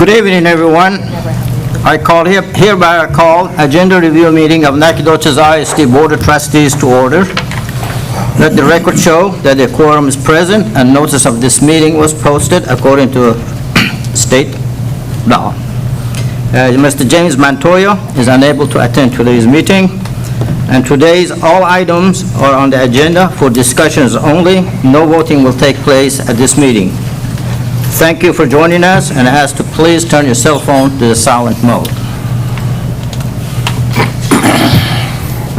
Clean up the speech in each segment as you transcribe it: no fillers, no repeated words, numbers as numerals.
Good evening, everyone. Hereby I call agenda review meeting of Nacogdoches ISD Board of Trustees to order. Let the record show that the quorum is present and notice of this meeting was posted according to state law. Mr. James Montoya is unable to attend today's meeting, and today's all items are on the agenda for discussions only. No voting will take place at this meeting. Thank you for joining us, and I ask to please turn your cell phone to the silent mode.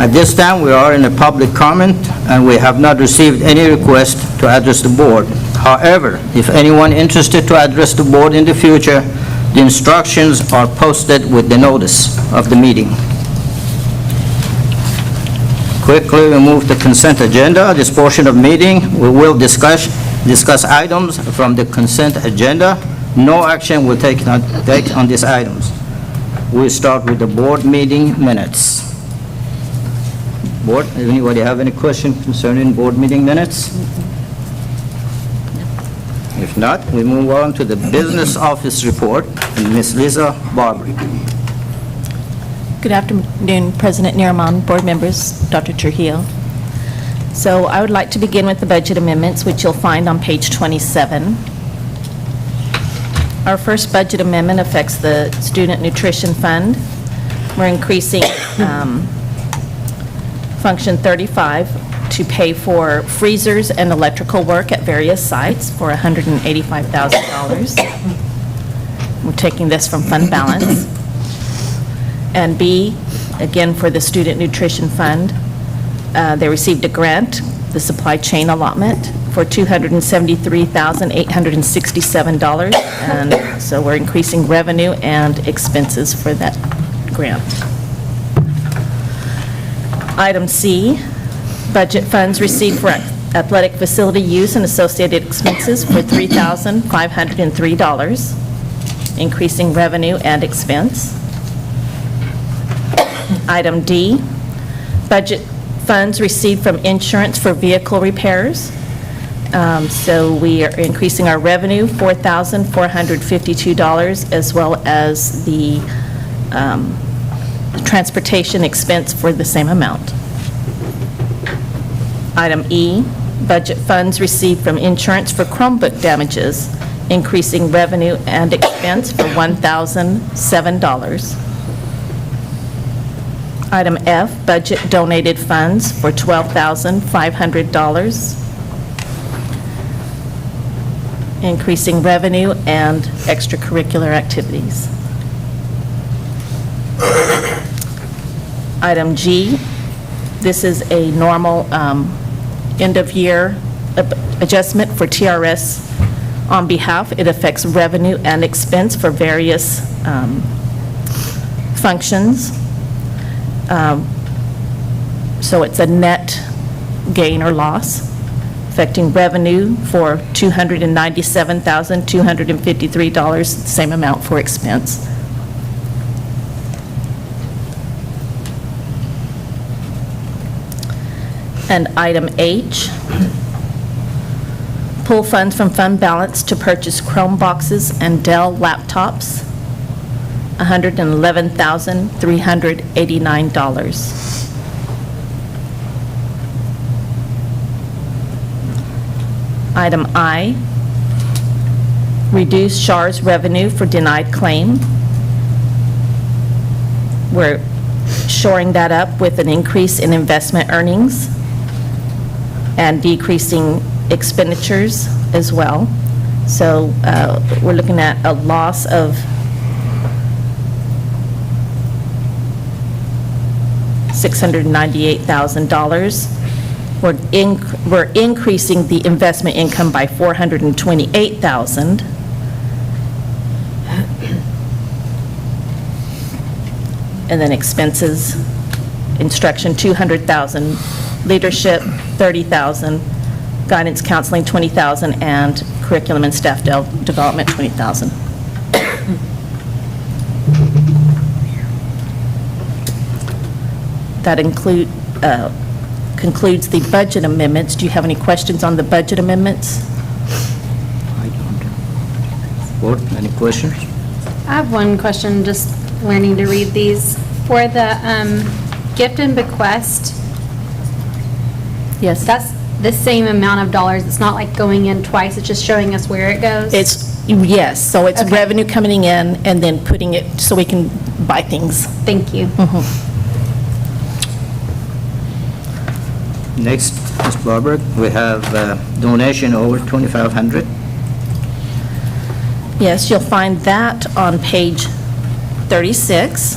At this time, we are in a public comment, and we have not received any request to address the board. However, if anyone interested to address the board in the future, the instructions are posted with the notice of the meeting. Quickly, we move to consent agenda. This portion of meeting, we will discuss items from the consent agenda. No action will take on these items. We start with the board meeting minutes. Board, anybody have any question concerning board meeting minutes? If not, we move on to the business office report, and Ms. Lisa Barbary. Good afternoon, President Neriman, board members, Dr. Trujillo. So I would like to begin with the budget amendments, which you'll find on page 27. Our first budget amendment affects the Student Nutrition Fund. We're increasing Function 35 to pay for freezers and electrical work at various sites for $185,000. We're taking this from fund balance. And B, again for the Student Nutrition Fund, they received a grant, the supply chain allotment, for $273,867, and so we're increasing revenue and expenses for that grant. Item C, budget funds received for athletic facility use and associated expenses for $3,503, increasing revenue and expense. Item D, budget funds received from insurance for vehicle repairs. So we are increasing our revenue, $4,452, as well as the transportation expense for the same amount. Item E, budget funds received from insurance for Chromebook damages, increasing revenue and expense for $1,007. Item F, budget donated funds for $12,500, increasing revenue and extracurricular activities. Item G, this is a normal end-of-year adjustment for TRS on behalf. It affects revenue and expense for various functions. So it's a net gain or loss, affecting revenue for $297,253, same amount for expense. And item H, pull funds from fund balance to purchase Chromeboxes and Dell laptops, $111,389. Item I, reduce SHAR's revenue for denied claim. We're shoring that up with an increase in investment earnings and decreasing expenditures as well. So we're looking at a loss of $698,000. We're increasing the investment income by $428,000. And then expenses, instruction $200,000, leadership $30,000, guidance counseling $20,000, and curriculum and staff development $20,000. That concludes the budget amendments. Do you have any questions on the budget amendments? I don't. Board, any questions? I have one question, just learning to read these. For the gift and bequest, Yes. that's the same amount of dollars. It's not like going in twice, it's just showing us where it goes? Yes, so it's Okay. revenue coming in and then putting it so we can buy things. Thank you. Next, Ms. Barber, we have donation over $2,500. Yes, you'll find that on page 36.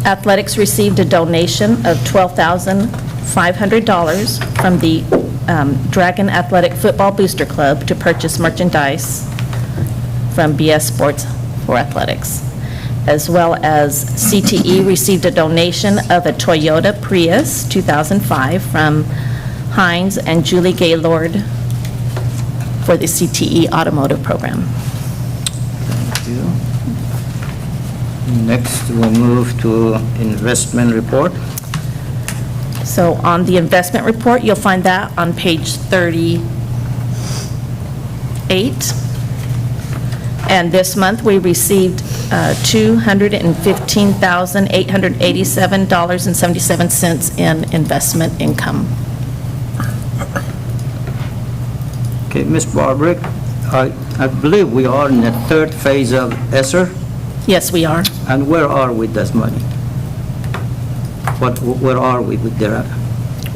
Athletics received a donation of $12,500 from the Dragon Athletic Football Booster Club to purchase merchandise from BS Sports for Athletics, as well as CTE received a donation of a Toyota Prius 2005 from Heinz and Julie Gaylord for the CTE automotive program. Thank you. Next, we'll move to investment report. So on the investment report, you'll find that on page 38. And this month, we received $215,887.77 in investment income. Okay, Ms. Barber, I believe we are in the third phase of ESSER, Yes, we are. and where are we with this money? Where are we with that?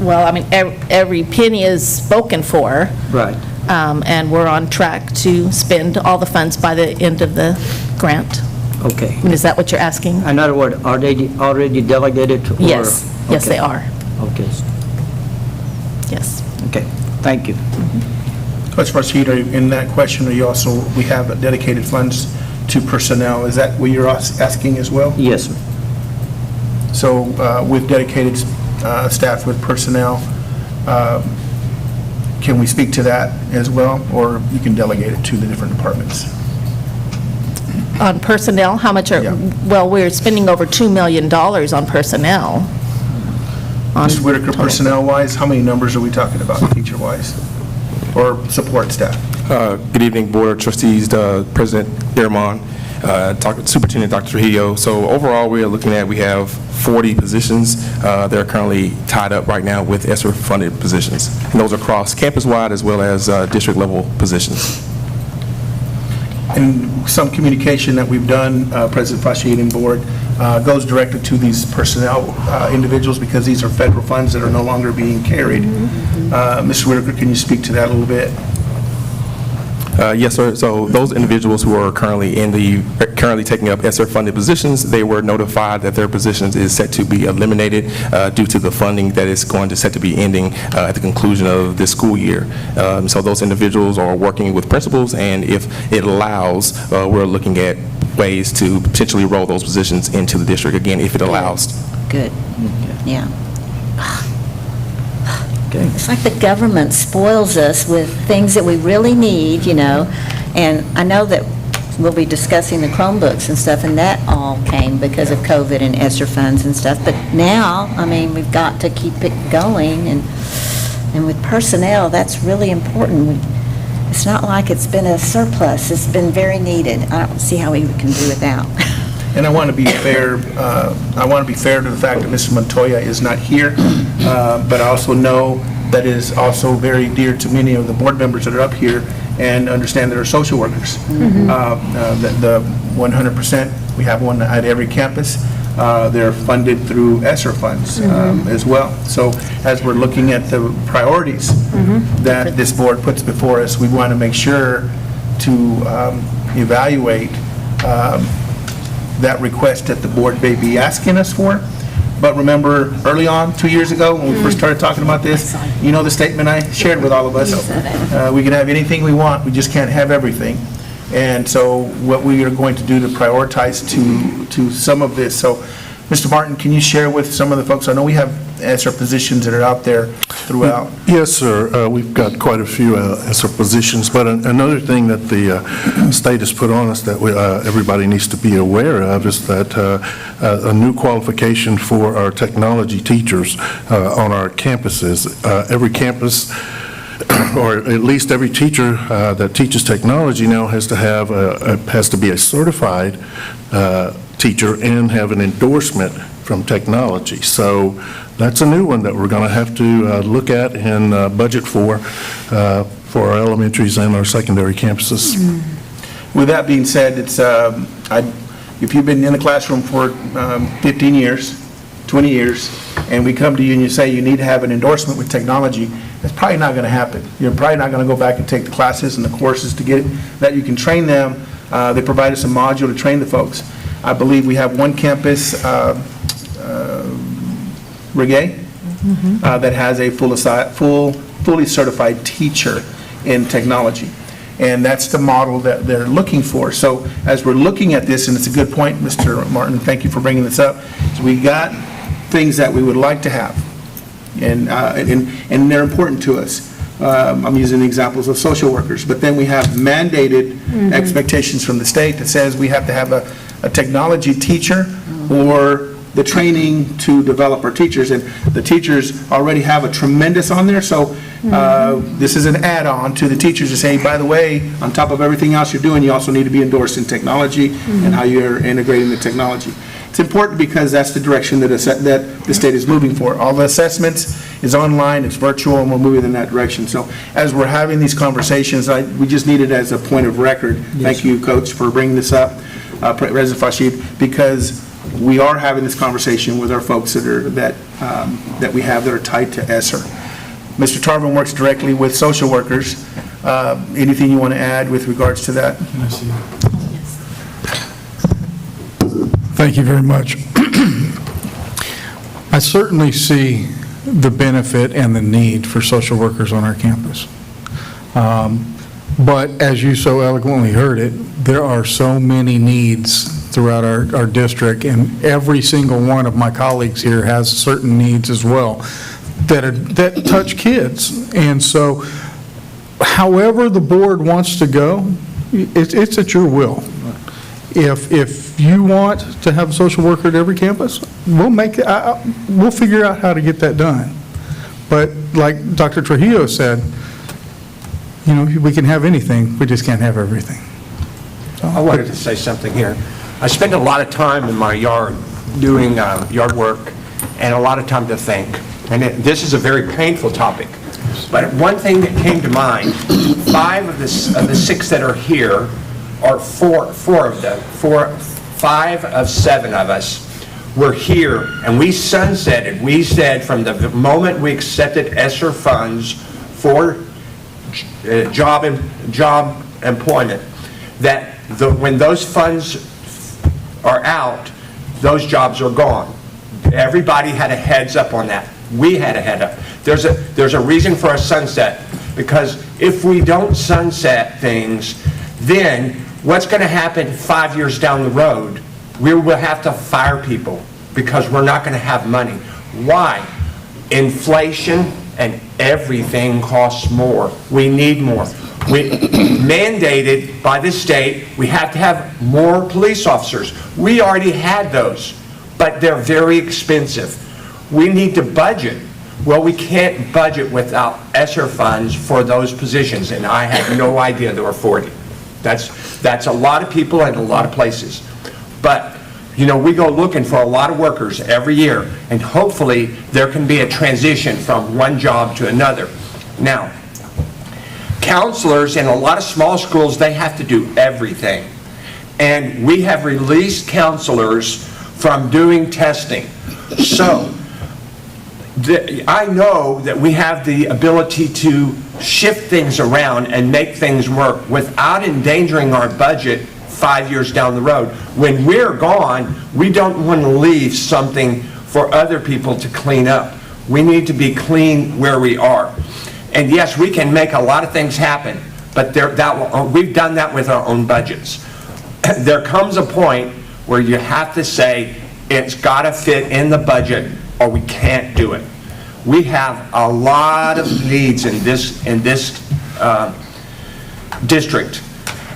Well, I mean, every penny is spoken for, Right. and we're on track to spend all the funds by the end of the grant. Okay. I mean, is that what you're asking? In other words, are they already delegated? Or- Yes, yes, they Okay. are. Okay, Yes. okay, thank you. Coach Farshid, in that question, we have dedicated funds to personnel. Is that what you're asking as well? Yes, sir. So with dedicated staff with personnel, can we speak to that as well? Or you can delegate it to the different departments? On personnel, how much are, Yeah. well, we're spending over $2 million on personnel. On Mr. Whitaker, total. personnel-wise, how many numbers are we talking about, teacher-wise? Or support staff? Good evening, Board of Trustees, President Irmon, Superintendent Dr. Trujillo. So overall, we are looking at, we have 40 positions that are currently tied up right now with ESSER-funded positions. And those are across campus-wide as well as district-level positions. And some communication that we've done, President Farshid and Board, goes directly to these personnel individuals because these are federal funds that are no longer being carried. Mr. Whitaker, can you speak to that a little bit? Yes, sir. So those individuals who are currently taking up ESSER-funded positions, they were notified that their positions is set to be eliminated due to the funding that is going to set to be ending at the conclusion of this school year. So those individuals are working with principals, and if it allows, we're looking at ways to potentially roll those positions into the district again, if it allows. Good, yeah. Okay. It's like the government spoils us with things that we really need, you know, and I know that we'll be discussing the Chromebooks and stuff, and that all came because of COVID and ESSER funds and stuff, but now, I mean, we've got to keep it going, and with personnel, that's really important. It's not like it's been a surplus, it's been very needed. I don't see how we can do without. And I want to be fair, to the fact that Mr. Montoya is not here, but I also know that is also very dear to many of the board members that are up here and understand that are social workers. The 100%, we have one at every campus. They're funded through ESSER funds as well. So as we're looking at the priorities that this board puts before us, we want to make sure to evaluate that request that the board may be asking us for. But remember, early on, 2 years ago, when we first started talking about this, you know the statement I shared with all of us? We can have anything we want, we just can't have everything. And so what we are going to do to prioritize to some of this. So, Mr. Martin, can you share with some of the folks? I know we have ESSER positions that are out there throughout. Yes, sir. We've got quite a few ESSER positions, but another thing that the state has put on us that everybody needs to be aware of is that a new qualification for our technology teachers on our campuses. Every campus or at least every teacher that teaches technology now has to be a certified teacher and have an endorsement from technology. So that's a new one that we're going to have to look at and budget for our elementaries and our secondary campuses. With that being said, it's, if you've been in the classroom for 15 years, 20 years, and we come to you and you say you need to have an endorsement with technology, that's probably not going to happen. You're probably not going to go back and take the classes and the courses to get it, that you can train them. They provide us a module to train the folks. I believe we have one campus, Reggae, that has a fully certified teacher in technology. And that's the model that they're looking for. So as we're looking at this, and it's a good point, Mr. Martin, thank you for bringing this up, is we got things that we would like to have, and they're important to us. I'm using examples of social workers, but then we have mandated expectations from the state that says we have to have a technology teacher or the training to develop our teachers, and the teachers already have a tremendous on there, so this is an add-on to the teachers to say, by the way, on top of everything else you're doing, you also need to be endorsed in technology and how you're integrating the technology. It's important because that's the direction that the state is moving for. All the assessments is online, it's virtual, and we're moving in that direction. So as we're having these conversations, we just need it as a point of record. Thank you, Coach, for bringing this up, President Fashid, because we are having this conversation with our folks that we have that are tied to ESSER. Mr. Tarvin works directly with social workers. Anything you want to add with regards to that? Thank you very much. I certainly see the benefit and the need for social workers on our campus. But as you so eloquently heard it, there are so many needs throughout our district, and every single one of my colleagues here has certain needs as well that touch kids. And so however the board wants to go, it's at your will. If you want to have a social worker at every campus, we'll figure out how to get that done. But like Dr. Trujillo said, you know, we can have anything, we just can't have everything. I wanted to say something here. I spend a lot of time in my yard doing yard work and a lot of time to think. And this is a very painful topic. But one thing that came to mind, 5 of the 6 that are here, or 4 of them, 5 of 7 of us were here, and we sunsetted. We said from the moment we accepted ESSER funds for job employment, that when those funds are out, those jobs are gone. Everybody had a heads up on that. We had a head up. There's a reason for a sunset, because if we don't sunset things, then what's going to happen 5 years down the road? We will have to fire people because we're not going to have money. Why? Inflation and everything costs more. We need more. We mandated by the state, we have to have more police officers. We already had those, but they're very expensive. We need to budget. Well, we can't budget without ESSER funds for those positions, and I had no idea there were 40. That's a lot of people in a lot of places. But, you know, we go looking for a lot of workers every year, and hopefully there can be a transition from one job to another. Now, counselors in a lot of small schools, they have to do everything. And we have released counselors from doing testing. So, I know that we have the ability to shift things around and make things work without endangering our budget 5 years down the road. When we're gone, we don't want to leave something for other people to clean up. We need to be clean where we are. And yes, we can make a lot of things happen, but we've done that with our own budgets. There comes a point where you have to say, it's got to fit in the budget or we can't do it. We have a lot of needs in this district,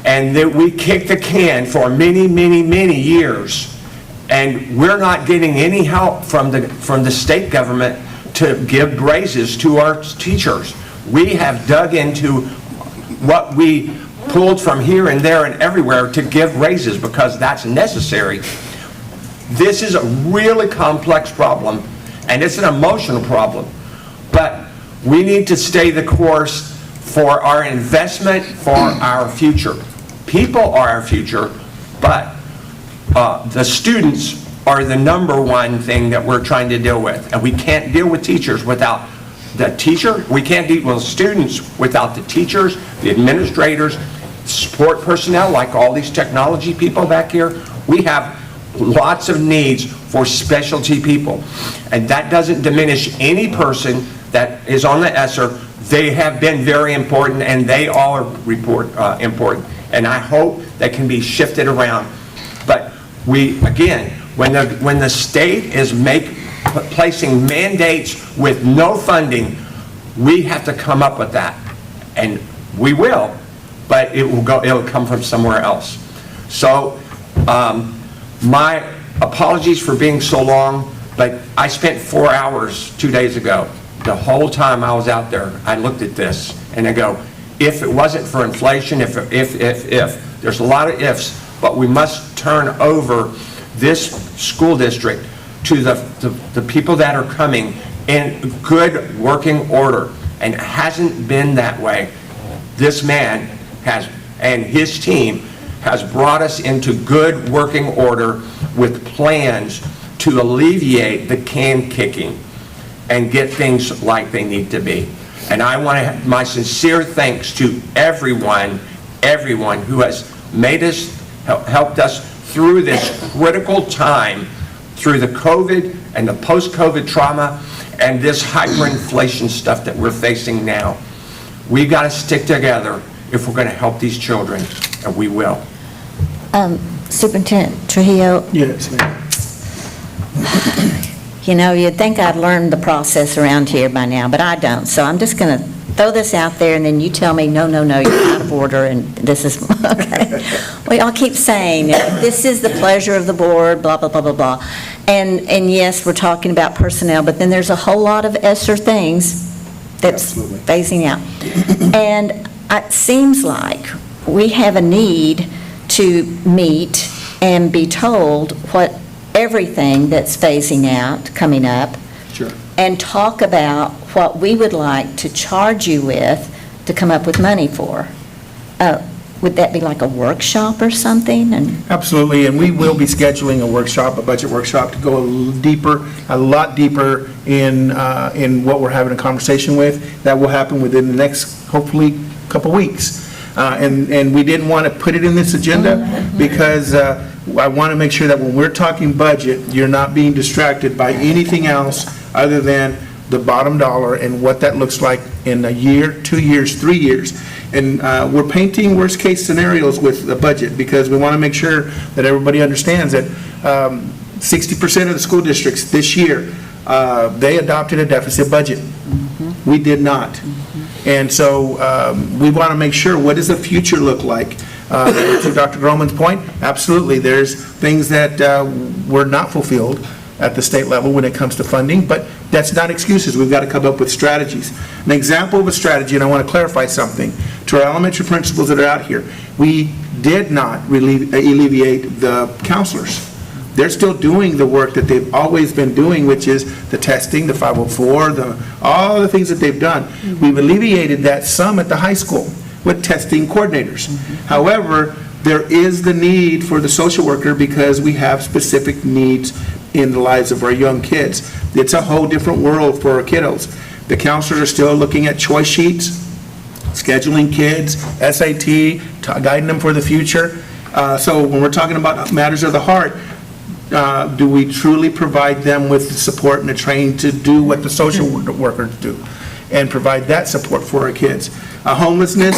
and that we kicked the can for many, many, many years, and we're not getting any help from the state government to give raises to our teachers. We have dug into what we pulled from here and there and everywhere to give raises because that's necessary. This is a really complex problem, and it's an emotional problem. But we need to stay the course for our investment, for our future. People are our future, but the students are the number one thing that we're trying to deal with. And we can't deal with teachers without the teacher. We can't deal with students without the teachers, the administrators, support personnel, like all these technology people back here. We have lots of needs for specialty people. And that doesn't diminish any person that is on the ESSER. They have been very important, and they all are important. And I hope that can be shifted around. But we, again, when the state is placing mandates with no funding, we have to come up with that. And we will, but it'll come from somewhere else. So, my apologies for being so long, but I spent 4 hours 2 days ago. The whole time I was out there, I looked at this and I go, if it wasn't for inflation, if, there's a lot of ifs, but we must turn over this school district to the people that are coming in good working order. And it hasn't been that way. This man has, and his team has brought us into good working order with plans to alleviate the can kicking and get things like they need to be. And I want to my sincere thanks to everyone who has made us, helped us through this critical time, through the COVID and the post-COVID trauma and this hyperinflation stuff that we're facing now. We got to stick together if we're going to help these children, and we will. Superintendent Trujillo, Yes, ma'am. you know, you'd think I'd learned the process around here by now, but I don't. So I'm just going to throw this out there, and then you tell me, no, you're out of order, and this is, okay. Well, I'll keep saying, this is the pleasure of the board, blah, blah, blah, blah, blah. And yes, we're talking about personnel, but then there's a whole lot of ESSER things that's Absolutely. phasing out. And it seems like we have a need to meet and be told what everything that's phasing out, coming up, Sure. and talk about what we would like to charge you with to come up with money for. Would that be like a workshop or something? And Absolutely, and we will be scheduling a workshop, a budget workshop, to go a lot deeper in what we're having a conversation with. That will happen within the next, hopefully, couple weeks. And we didn't want to put it in this agenda because I want to make sure that when we're talking budget, you're not being distracted by anything else other than the bottom dollar and what that looks like in a year, 2 years, 3 years. And we're painting worst-case scenarios with the budget because we want to make sure that everybody understands that 60% of the school districts this year, they adopted a deficit budget. We did not. And so we want to make sure, what does the future look like? To Dr. Groman's point, absolutely, there's things that were not fulfilled at the state level when it comes to funding, but that's not excuses. We've got to come up with strategies. An example of a strategy, and I want to clarify something, to our elementary principals that are out here, we did not alleviate the counselors. They're still doing the work that they've always been doing, which is the testing, the 504, all the things that they've done. We've alleviated that some at the high school with testing coordinators. However, there is the need for the social worker because we have specific needs in the lives of our young kids. It's a whole different world for our kiddos. The counselors are still looking at choice sheets, scheduling kids, SAT, guiding them for the future. So when we're talking about matters of the heart, do we truly provide them with the support and the training to do what the social workers do and provide that support for our kids? Homelessness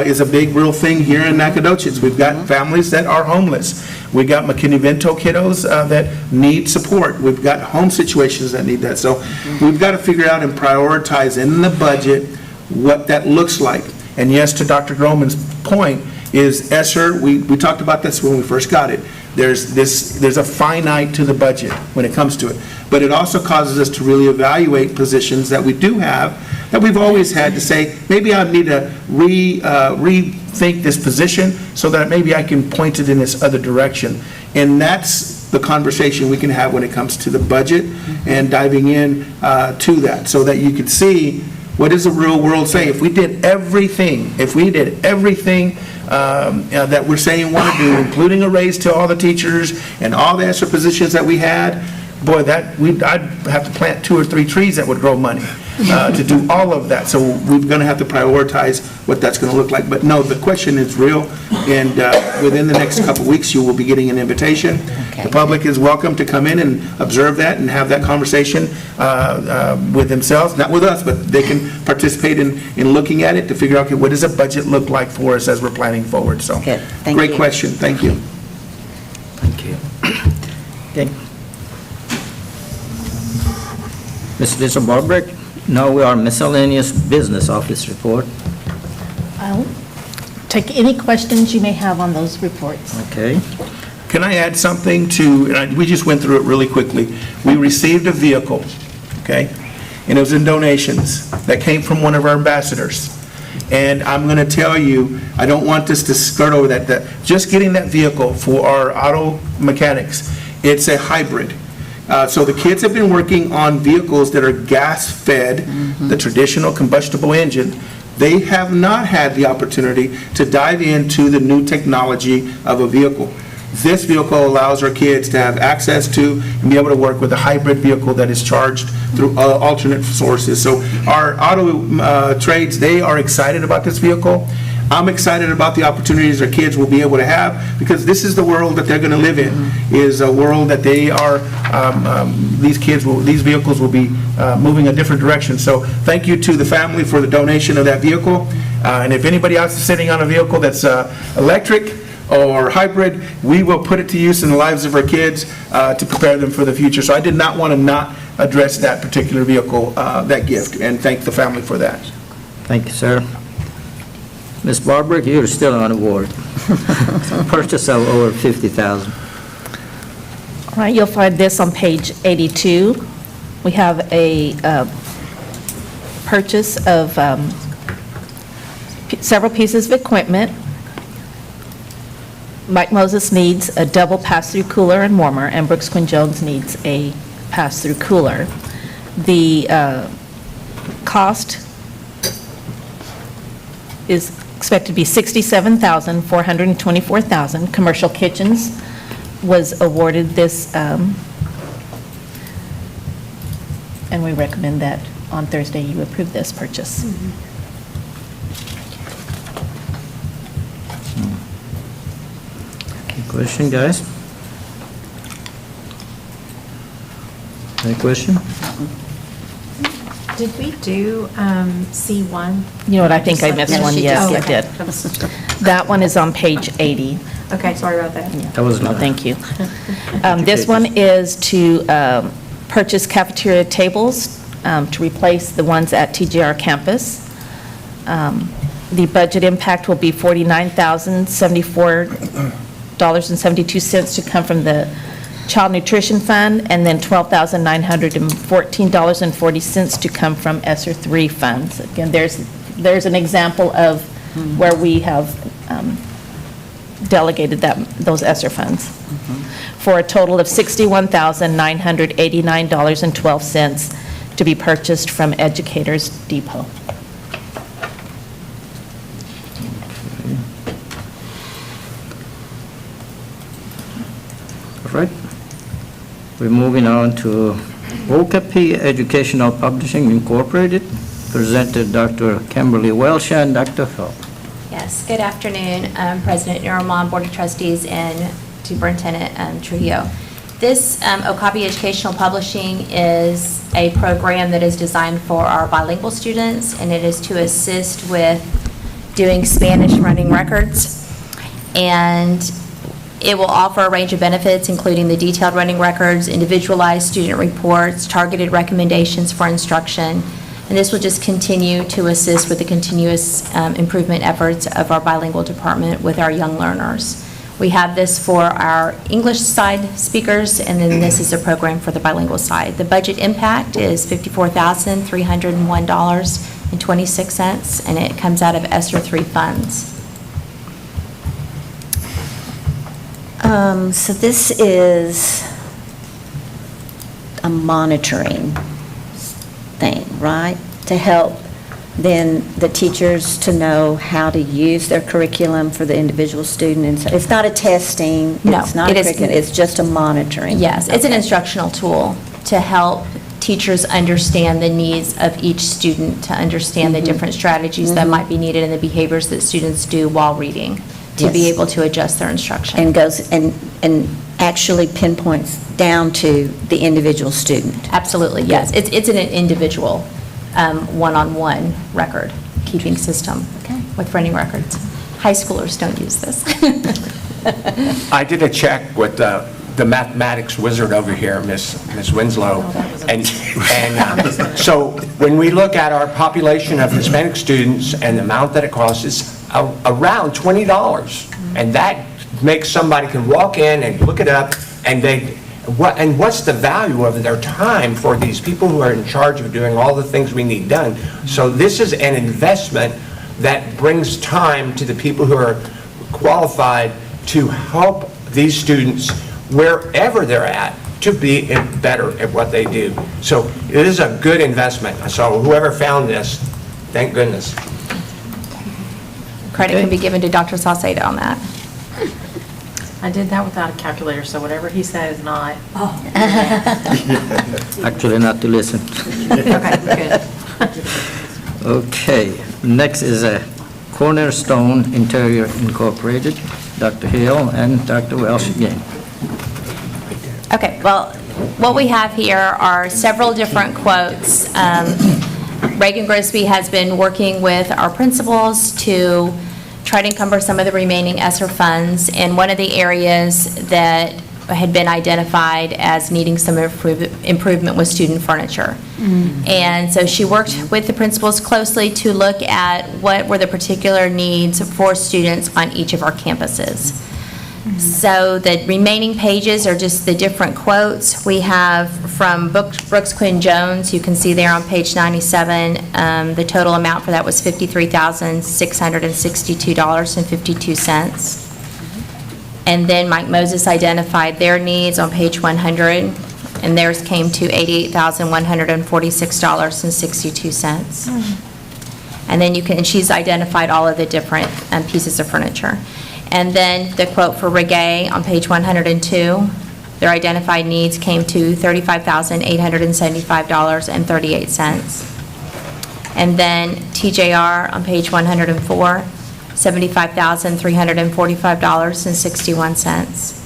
is a big, real thing here in Nacogdoches. We've got families that are homeless. We've got McKinney-Vento kiddos that need support. We've got home situations that need that. So we've got to figure out and prioritize in the budget what that looks like. And yes, to Dr. Groman's point, is ESSER, we talked about this when we first got it. There's a finite to the budget when it comes to it. But it also causes us to really evaluate positions that we do have that we've always had to say, maybe I need to rethink this position so that maybe I can point it in this other direction. And that's the conversation we can have when it comes to the budget and diving in to that, so that you could see what does the real world say. If we did everything, that we're saying we want to do, including a raise to all the teachers and all the extra positions that we had, boy, I'd have to plant 2 or 3 trees that would grow money to do all of that. So we're going to have to prioritize what that's going to look like. But no, the question is real, and within the next couple of weeks, you will be getting an invitation. The public is welcome to come in and observe that and have that conversation with themselves, not with us, but they can participate in looking at it to figure out, okay, what does a budget look like for us as we're planning forward? So, Good. Thank great you. question. Thank you. Thank you. Okay. Ms. Lisa Barbrick, now we are miscellaneous business office report. I'll take any questions you may have on those reports. Okay. Can I add something to, we just went through it really quickly. We received a vehicle, okay? And it was in donations that came from one of our ambassadors. And I'm going to tell you, I don't want this to skirt over that just getting that vehicle for our auto mechanics, it's a hybrid. So the kids have been working on vehicles that are gas-fed, the traditional combustible engine. They have not had the opportunity to dive into the new technology of a vehicle. This vehicle allows our kids to have access to and be able to work with a hybrid vehicle that is charged through alternate sources. So our auto trades, they are excited about this vehicle. I'm excited about the opportunities our kids will be able to have, because this is the world that they're going to live in, is a world that they are, these vehicles will be moving a different direction. So thank you to the family for the donation of that vehicle. And if anybody else is sitting on a vehicle that's electric or hybrid, we will put it to use in the lives of our kids to prepare them for the future. So I did not want to not address that particular vehicle, that gift, and thank the family for that. Thank you, sir. Ms. Barbrick, you're still on the board. Purchase of over $50,000. All right, you'll find this on page 82. We have a purchase of several pieces of equipment. Mike Moses needs a double pass-through cooler and warmer, and Brooks Quinn Jones needs a pass-through cooler. The cost is expected to be $67,424,000. Commercial Kitchens was awarded this, and we recommend that on Thursday you approve this purchase. Any question, guys? Any question? Did we do C1? You know what, I think I missed one, yes, I did. That one is on page 80. Okay, sorry about that. That was No, not. thank you. This one is to purchase cafeteria tables to replace the ones at TGR campus. The budget impact will be $49,074.72 to come from the Child Nutrition Fund, and then $12,914.40 to come from ESSER 3 funds. Again, there's an example of where we have delegated those ESSER funds, for a total of $61,989.12 to be purchased from Educators Depot. All right. We're moving on to Okapi Educational Publishing Incorporated, presented Dr. Kimberly Welsh and Dr. Hill. Yes, good afternoon, President Neromon, Board of Trustees, and Superintendent Trujillo. This Okapi Educational Publishing is a program that is designed for our bilingual students, and it is to assist with doing Spanish running records. And it will offer a range of benefits, including the detailed running records, individualized student reports, targeted recommendations for instruction, and this will just continue to assist with the continuous improvement efforts of our bilingual department with our young learners. We have this for our English side speakers, and then this is a program for the bilingual side. The budget impact is $54,301 $1,000,000.26, and it comes out of ESSER III funds. So this is a monitoring thing, right? To help then the teachers to know how to use their curriculum for the individual student. And so it's not a testing, No, it's not it a is- curriculum, it's just a monitoring. Yes, it's an Okay. instructional tool to help teachers understand the needs of each student, to understand the different strategies that might be needed and the behaviors that students do while reading, to be Yes. able to adjust their instruction. And goes, and actually pinpoints down to the individual student. Absolutely, yes. It's an individual, one-on-one record-keeping system with running records. High schoolers don't use this. I did a check with the mathematics wizard over here, Miss Winslow, and so when we look at our population of Hispanic students and the amount that it costs, it's around $20, and that makes somebody can walk in and look it up, and what's the value of their time for these people who are in charge of doing all the things we need done? So this is an investment that brings time to the people who are qualified to help these students wherever they're at to be better at what they do. So it is a good investment. So whoever found this, thank goodness. Credit can be given to Dr. Saucedo on that. I did that without a calculator, so whatever he said is not. Actually, not to listen. Okay, good. Okay, next is a Cornerstone Interior Incorporated, Dr. Hill and Dr. Welsh again. Okay, well, what we have here are several different quotes. Reagan Grisby has been working with our principals to try to encumber some of the remaining ESSER funds, and one of the areas that had been identified as needing some improvement was student furniture. And so she worked with the principals closely to look at what were the particular needs for students on each of our campuses. So the remaining pages are just the different quotes. We have from Brooks Quinn Jones, you can see there on page 97, the total amount for that was $53,662.52. And then Mike Moses identified their needs on page 100, and theirs came to $88,146.62. And then and she's identified all of the different pieces of furniture. And then the quote for Reggae on page 102, their identified needs came to $35,875.38. And then TJR on page 104, $75,345.61.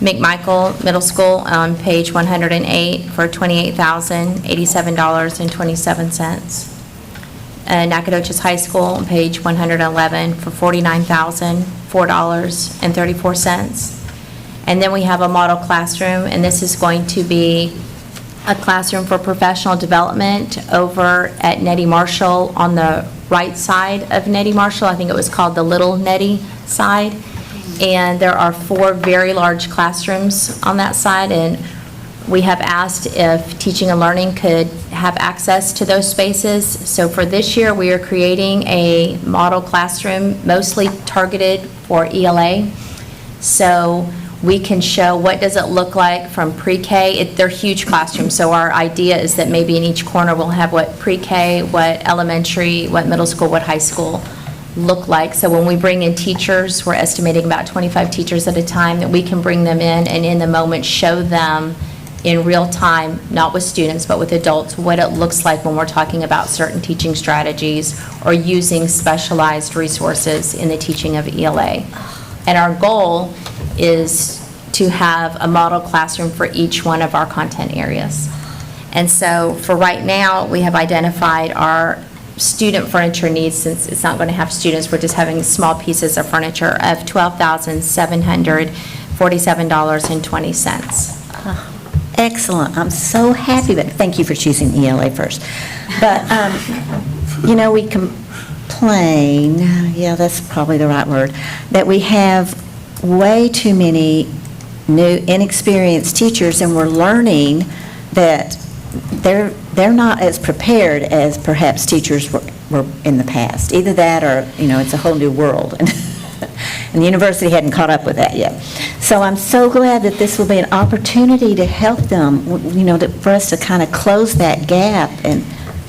McMichael Middle School on page 108 for $28,087.27. Nacogdoches High School on page 111 for $49,004.34. And then we have a model classroom, and this is going to be a classroom for professional development over at Nettie Marshall on the right side of Nettie Marshall. I think it was called the Little Nettie side. And there are 4 very large classrooms on that side, and we have asked if Teaching and Learning could have access to those spaces. So for this year, we are creating a model classroom mostly targeted for ELA. So we can show what does it look like from pre-K. They're huge classrooms, so our idea is that maybe in each corner we'll have what pre-K, what elementary, what middle school, what high school look like. So when we bring in teachers, we're estimating about 25 teachers at a time, that we can bring them in and in the moment show them in real time, not with students, but with adults, what it looks like when we're talking about certain teaching strategies or using specialized resources in the teaching of ELA. And our goal is to have a model classroom for each one of our content areas. And so for right now, we have identified our student furniture needs, since it's not going to have students, we're just having small pieces of furniture, of $12,747.20. Excellent. I'm so happy, but thank you for choosing ELA first. But, we complain, yeah, that's probably the right word, that we have way too many new, inexperienced teachers, and we're learning that they're not as prepared as perhaps teachers were in the past. Either that or, it's a whole new world. And the university hadn't caught up with that yet. So I'm so glad that this will be an opportunity to help them, for us to kind of close that gap, and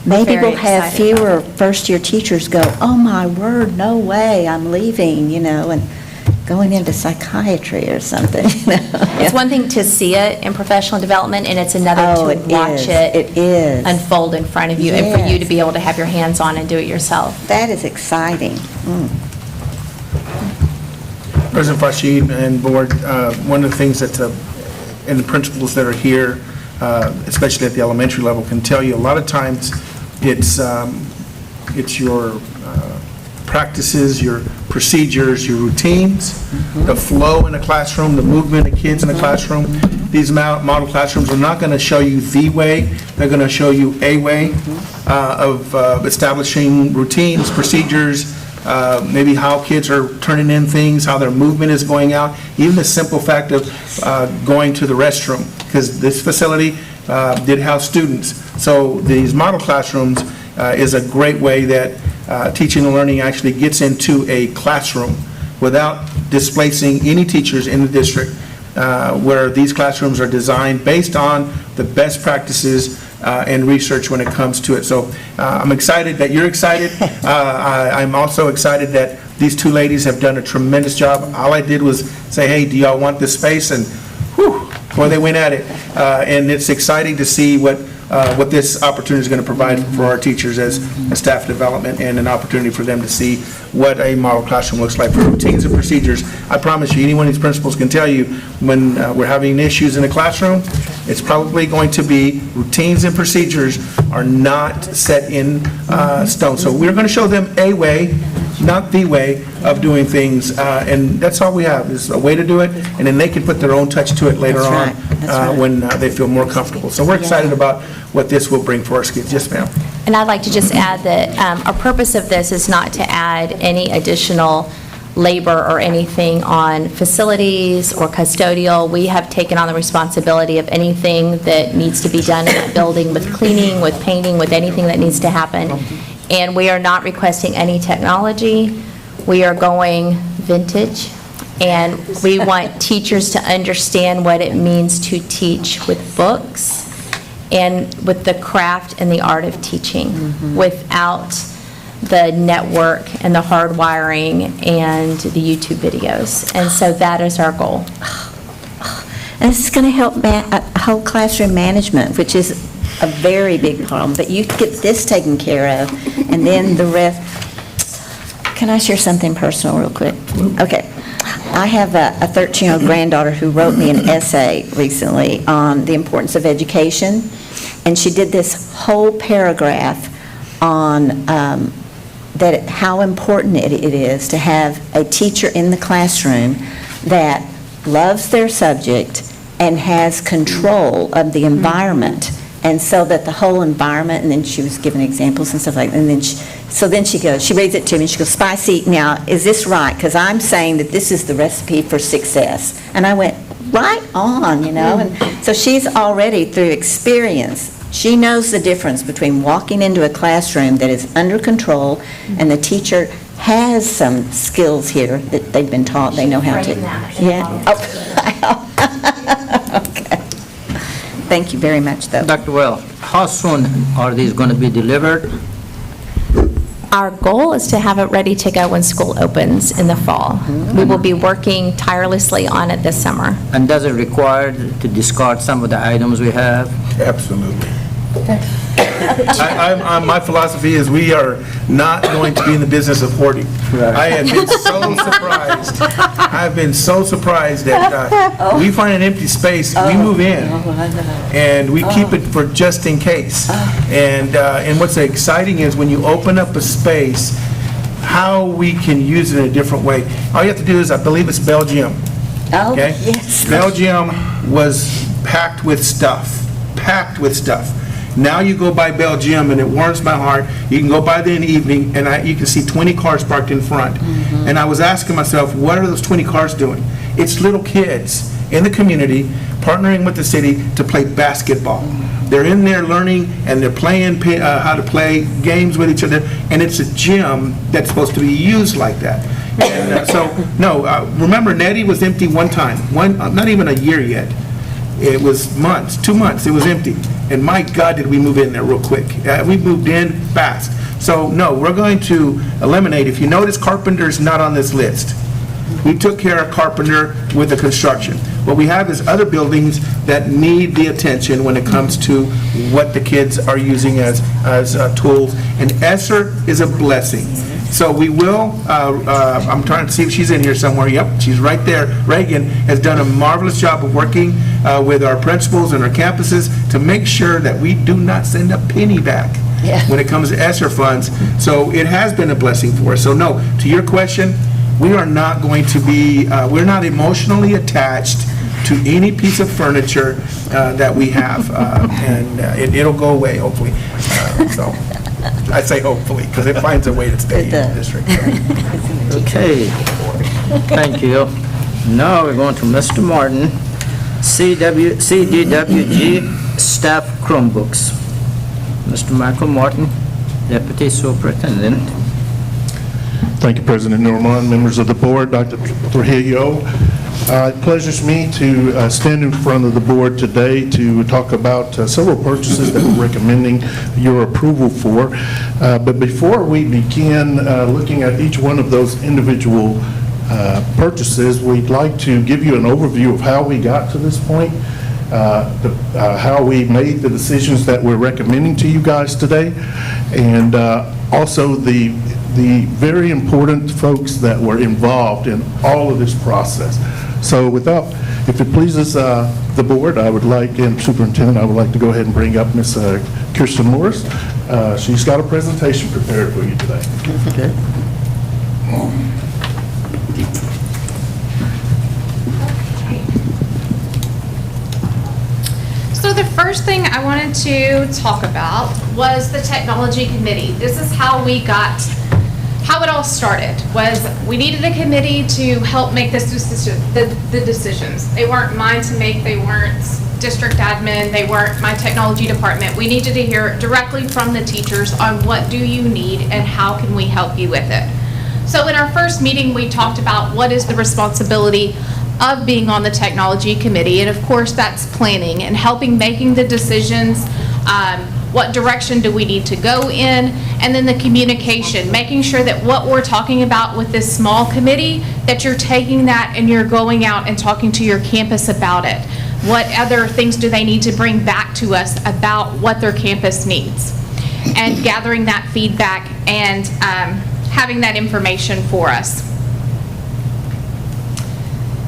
maybe very we'll have excited about fewer first-year teachers go, oh, my word, no way, I'm leaving, and going into psychiatry or something. It's one thing to see it in professional development, and it's another Oh, to watch it It is. unfold in front of you, and for you Yes. to be able to have your hands on and do it yourself. That is exciting. President Fashid and Board, one of the things that, and the principals that are here, especially at the elementary level, can tell you, a lot of times, it's your practices, your procedures, your routines, the flow in a classroom, the movement of kids in a classroom. These model classrooms are not going to show you the way, they're going to show you a way of establishing routines, procedures, maybe how kids are turning in things, how their movement is going out, even the simple fact of going to the restroom, because this facility did house students. So these model classrooms is a great way that teaching and learning actually gets into a classroom without displacing any teachers in the district, where these classrooms are designed based on the best practices and research when it comes to it. So I'm excited that you're excited. I'm also excited that these two ladies have done a tremendous job. All I did was say, hey, do y'all want this space? And whew, boy, they went at it. And it's exciting to see what this opportunity is going to provide for our teachers as staff development, and an opportunity for them to see what a model classroom looks like for routines and procedures. I promise you, any one of these principals can tell you, when we're having issues in a classroom, it's probably going to be routines and procedures are not set in stone. So we're going to show them a way, not the way, of doing things, and that's all we have, is a way to do it, and then they can put their own touch to it later on when they feel more comfortable. So we're excited about what this will bring for our kids. Yes, ma'am. And I'd like to just add that our purpose of this is not to add any additional labor or anything on facilities or custodial. We have taken on the responsibility of anything that needs to be done in that building, with cleaning, with painting, with anything that needs to happen. And we are not requesting any technology. We are going vintage, and we want teachers to understand what it means to teach with books and with the craft and the art of teaching, without the network and the hardwiring and the YouTube videos. And so that is our goal. And this is going to help whole classroom management, which is a very big problem, but you get this taken care of, and then the rest. Can I share something personal real quick? Okay. I have a 13-year-old granddaughter who wrote me an essay recently on the importance of education, and she did this whole paragraph on how important it is to have a teacher in the classroom that loves their subject and has control of the environment. And so that the whole environment, and then she was giving examples and stuff like that, and then she reads it to me, and she goes, Spicy, now, is this right? Because I'm saying that this is the recipe for success. And I went, right on, and so she's already, through experience, she knows the difference between walking into a classroom that is under control, and the teacher has some skills here that they've been taught, they know how to. Yeah. Oh, okay. Thank you very much, though. Dr. Well, how soon are these going to be delivered? Our goal is to have it ready to go when school opens in the fall. We will be working tirelessly on it this summer. And does it require to discard some of the items we have? Absolutely. My philosophy is we are not going to be in the business of hoarding. I have been so surprised. I've been so surprised that we find an empty space, we move in, and we keep it for just in case. And what's exciting is when you open up a space, how we can use it in a different way. All you have to do is, I believe it's Belgium. Oh, Okay? yes. Belgium was packed with stuff. Now you go by Belgium, and it warms my heart. You can go by there in the evening, and you can see 20 cars parked in front. And I was asking myself, what are those 20 cars doing? It's little kids. in the community, partnering with the city to play basketball. They're in there learning, and they're playing how to play games with each other, and it's a gym that's supposed to be used like that. And remember, Nettie was empty one time, not even a year yet. It was months, 2 months, it was empty. And my God, did we move in there real quick. We moved in fast. So, no, we're going to eliminate, if you notice, Carpenter's not on this list. We took care of Carpenter with the construction. What we have is other buildings that need the attention when it comes to what the kids are using as tools. And ESSER is a blessing. So we will, I'm trying to see if she's in here somewhere. Yep, she's right there. Reagan has done a marvelous job of working with our principals and our campuses to make sure that we do not send a penny back when it comes to ESSER funds. So it has been a blessing for us. So no, to your question, we are not going to be, we're not emotionally attached to any piece of furniture that we have, and it'll go away, hopefully. So I say hopefully, because it finds a way to stay in the district. Okay, thank you. Now we're going to Mr. Martin, CDWG Staff Chromebooks. Mr. Michael Martin, Deputy Superintendent. Thank you, President Normand, members of the board, Dr. Trujillo. It pleasures me to stand in front of the board today to talk about several purchases that we're recommending your approval for. But before we begin looking at each one of those individual purchases, we'd like to give you an overview of how we got to this point, how we made the decisions that we're recommending to you guys today, and also the very important folks that were involved in all of this process. So if it pleases the board, I would like, and Superintendent, I would like to go ahead and bring up Ms. Kirsten Morris. She's got a presentation prepared for you today. Okay. So the first thing I wanted to talk about was the technology committee. This is how it all started, was we needed a committee to help make the decisions. They weren't mine to make, they weren't district admin, they weren't my technology department. We needed to hear directly from the teachers on what do you need and how can we help you with it. So in our first meeting, we talked about what is the responsibility of being on the technology committee, and of course that's planning and helping making the decisions, what direction do we need to go in, and then the communication, making sure that what we're talking about with this small committee, that you're taking that and you're going out and talking to your campus about it. What other things do they need to bring back to us about what their campus needs? And gathering that feedback and having that information for us.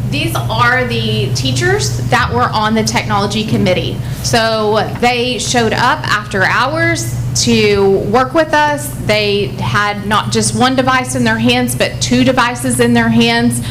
These are the teachers that were on the technology committee. So they showed up after hours to work with us. They had not just one device in their hands, but 2 devices in their hands,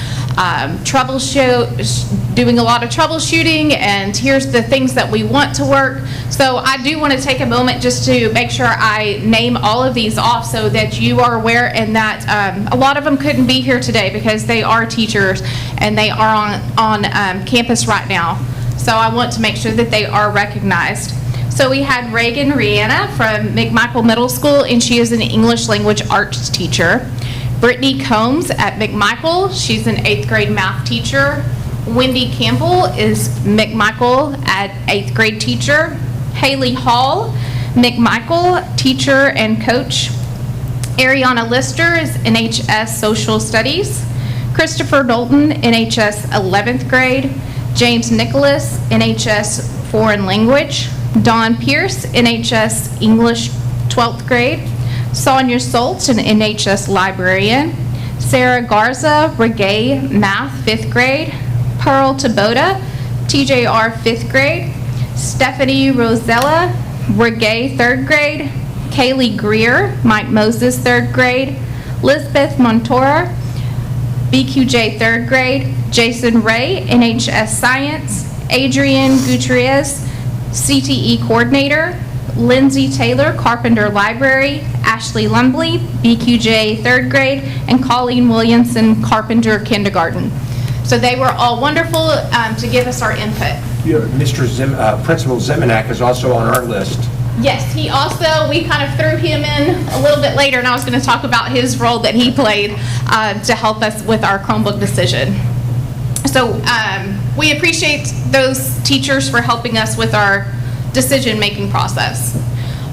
doing a lot of troubleshooting, and here's the things that we want to work. So I do want to take a moment just to make sure I name all of these off so that you are aware, and that a lot of them couldn't be here today because they are teachers and they are on campus right now. So I want to make sure that they are recognized. So we had Reagan Rihanna from McMichael Middle School, and she is an English language arts teacher. Brittany Combs at McMichael, she's an 8th grade math teacher. Wendy Campbell is McMichael at 8th grade teacher. Haley Hall, McMichael teacher and coach. Ariana Lister is NHS Social Studies. Christopher Knowlton, NHS 11th grade. James Nicholas, NHS Foreign Language. Dawn Pierce, NHS English 12th grade. Sonia Soltz, an NHS librarian. Sarah Garza, Reggae Math 5th grade. Pearl Taboda, TJR 5th grade. Stephanie Rosella, Reggae 3rd grade. Kaylee Greer, Mike Moses 3rd grade. Lisbeth Montoya, BQJ 3rd grade. Jason Ray, NHS Science. Adrian Gutierrez, CTE coordinator. Lindsay Taylor, Carpenter Library. Ashley Lumbley, BQJ 3rd grade. And Colleen Williamson, Carpenter Kindergarten. So they were all wonderful to give us our input. Principal Zemanek is also on our list. Yes, he also, we kind of threw him in a little bit later, and I was going to talk about his role that he played to help us with our Chromebook decision. So we appreciate those teachers for helping us with our decision-making process.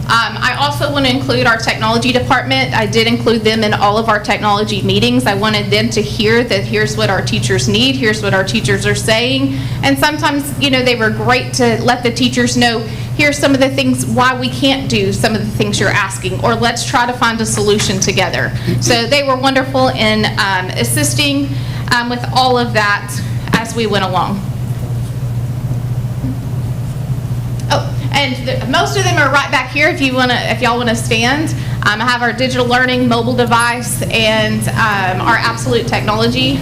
I also want to include our technology department. I did include them in all of our technology meetings. I wanted them to hear that here's what our teachers need, here's what our teachers are saying. And sometimes, you know, they were great to let the teachers know, here's some of the things why we can't do some of the things you're asking, or let's try to find a solution together. So they were wonderful in assisting with all of that as we went along. And most of them are right back here if y'all want to stand. I have our digital learning mobile device and our Absolute technology.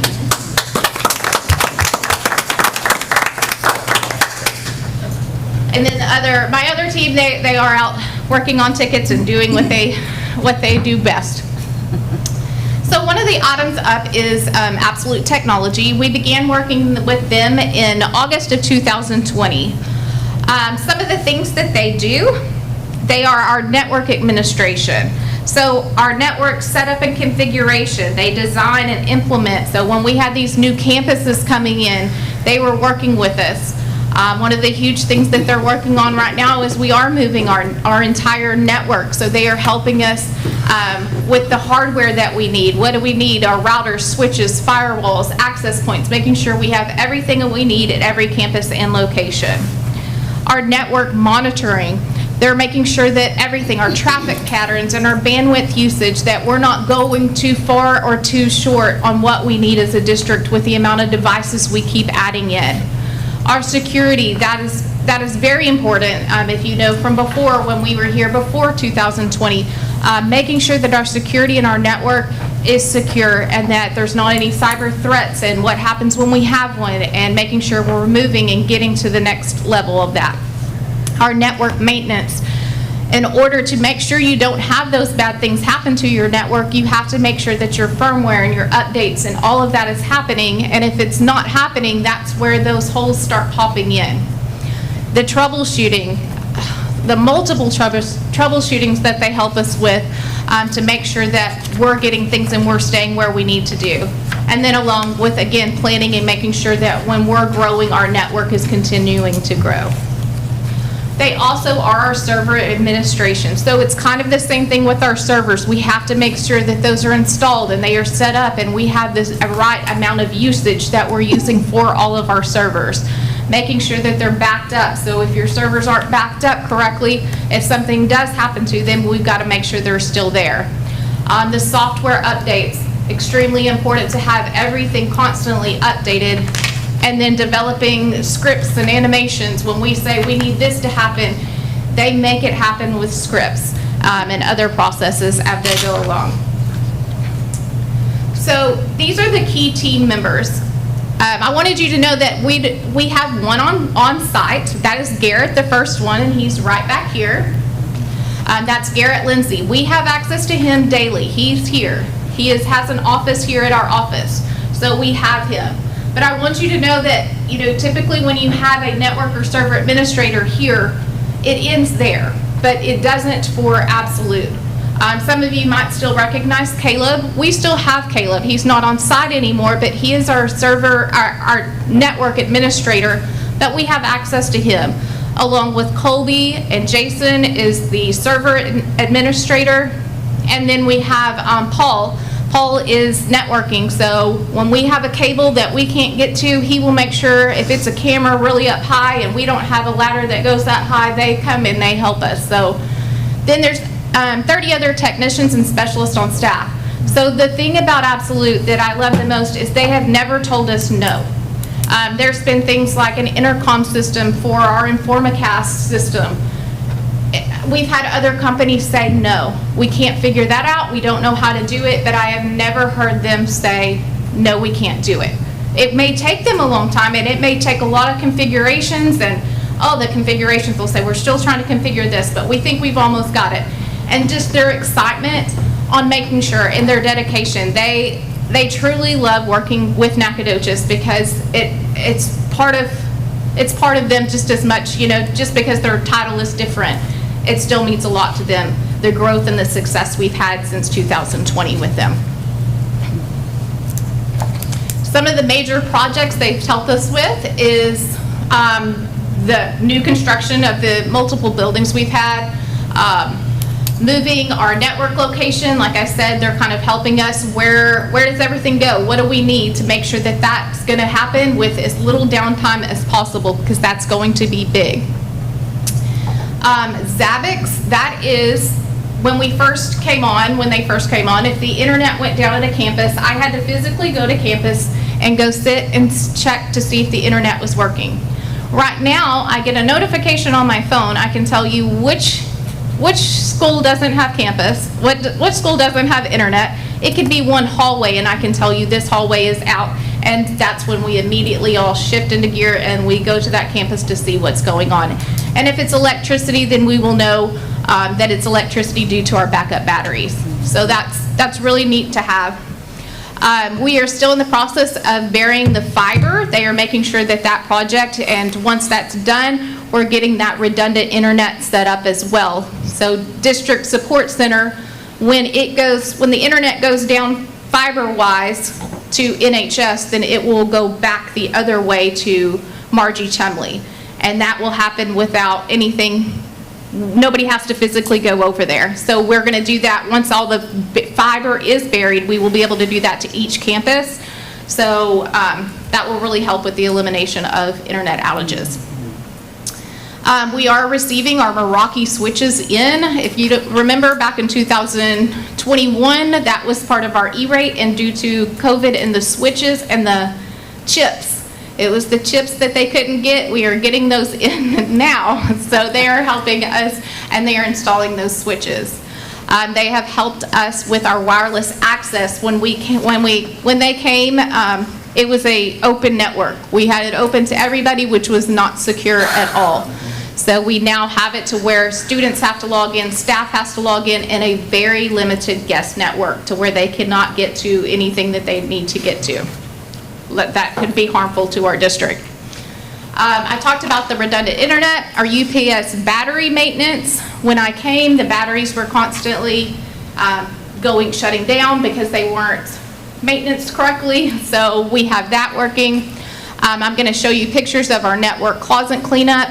And then my other team, they are out working on tickets and doing what they do best. So one of the items up is Absolute Technology. We began working with them in August of 2020. Some of the things that they do, they are our network administration. So our network setup and configuration, they design and implement. So when we had these new campuses coming in, they were working with us. One of the huge things that they're working on right now is we are moving our entire network. So they are helping us with the hardware that we need. What do we need? Our routers, switches, firewalls, access points, making sure we have everything that we need at every campus and location. Our network monitoring, they're making sure that everything, our traffic patterns and our bandwidth usage, that we're not going too far or too short on what we need as a district with the amount of devices we keep adding in. Our security, that is very important. If you know from before, when we were here before 2020, making sure that our security in our network is secure and that there's not any cyber threats and what happens when we have one, and making sure we're moving and getting to the next level of that. Our network maintenance. In order to make sure you don't have those bad things happen to your network, you have to make sure that your firmware and your updates and all of that is happening. And if it's not happening, that's where those holes start popping in. The troubleshooting, the multiple troubleshootings that they help us with to make sure that we're getting things and we're staying where we need to do. And then along with, again, planning and making sure that when we're growing, our network is continuing to grow. They also are our server administration. So it's kind of the same thing with our servers. We have to make sure that those are installed and they are set up and we have a right amount of usage that we're using for all of our servers. Making sure that they're backed up. So if your servers aren't backed up correctly, if something does happen to them, we've got to make sure they're still there. The software updates, extremely important to have everything constantly updated. And then developing scripts and animations. When we say we need this to happen, they make it happen with scripts and other processes as they go along. So these are the key team members. I wanted you to know that we have one on site. That is Garrett, the first one, and he's right back here. That's Garrett Lindsay. We have access to him daily. He's here. He has an office here at our office, so we have him. But I want you to know that, you know, typically when you have a network or server administrator here, it ends there, but it doesn't for Absolute. Some of you might still recognize Caleb. We still have Caleb. He's not on site anymore, but he is our server, our network administrator, but we have access to him. Along with Colby and Jason is the server administrator. And then we have Paul. Paul is networking, so when we have a cable that we can't get to, he will make sure if it's a camera really up high and we don't have a ladder that goes that high, they come and they help us. So then there's 30 other technicians and specialists on staff. So the thing about Absolute that I love the most is they have never told us no. There's been things like an intercom system for our Informacast system. We've had other companies say, no, we can't figure that out, we don't know how to do it, but I have never heard them say, no, we can't do it. It may take them a long time, and it may take a lot of configurations, and the configurations will say, we're still trying to configure this, but we think we've almost got it. And just their excitement on making sure, and their dedication, they they truly love working with Nacogdoches because it's part of them just as much, just because their title is different, it still means a lot to them, the growth and the success we've had since 2020 with them. Some of the major projects they've helped us with is the new construction of the multiple buildings we've had, moving our network location. Like I said, they're kind of helping us. Where does everything go? What do we need to make sure that that's going to happen with as little downtime as possible, because that's going to be big. Zabbix, that is when they first came on, if the internet went down at a campus, I had to physically go to campus and go sit and check to see if the internet was working. Right now, I get a notification on my phone. I can tell you which school doesn't have campus, what school doesn't have internet. It could be one hallway, and I can tell you this hallway is out, and that's when we immediately all shift into gear and we go to that campus to see what's going on. And if it's electricity, then we will know that it's electricity due to our backup batteries. So that's really neat to have. We are still in the process of burying the fiber. They are making sure that project, and once that's done, we're getting that redundant internet set up as well. So District Support Center, when the internet goes down fiber-wise to NHS, then it will go back the other way to Margie Chumley. And that will happen without anything. Nobody has to physically go over there. So we're going to do that once all the fiber is buried. We will be able to do that to each campus. So that will really help with the elimination of internet outages. We are receiving our Meraki switches in. If you remember back in 2021, that was part of our E-rate, and due to COVID and the switches and the chips, it was the chips that they couldn't get. We are getting those in now. So they are helping us, and they are installing those switches. They have helped us with our wireless access. When they came, it was an open network. We had it open to everybody, which was not secure at all. So we now have it to where students have to log in, staff has to log in a very limited guest network to where they cannot get to anything that they need to get to. That could be harmful to our district. I talked about the redundant internet, our UPS battery maintenance. When I came, the batteries were constantly shutting down because they weren't maintenance correctly. So we have that working. I'm going to show you pictures of our network closet cleanup.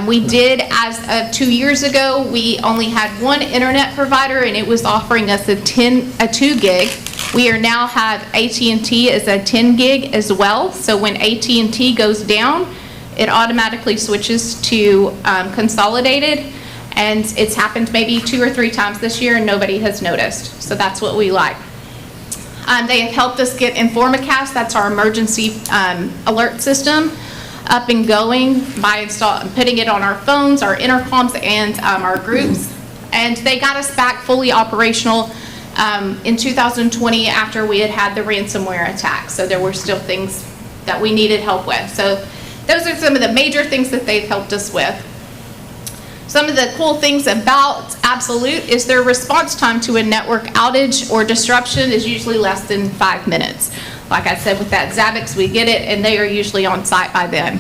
We did, as of 2 years ago, we only had one internet provider, and it was offering us a 2 gig. We now have AT&T as a 10 gig as well. So when AT&T goes down, it automatically switches to Consolidated, and it's happened maybe 2 or 3 times this year, and nobody has noticed. So that's what we like. They have helped us get Informacast, that's our emergency alert system, up and going by putting it on our phones, our intercoms, and our groups. And they got us back fully operational in 2020 after we had the ransomware attack. So there were still things that we needed help with. So those are some of the major things that they've helped us with. Some of the cool things about Absolute is their response time to a network outage or disruption is usually less than 5 minutes. Like I said, with that Zabbix, we get it, and they are usually on site by then.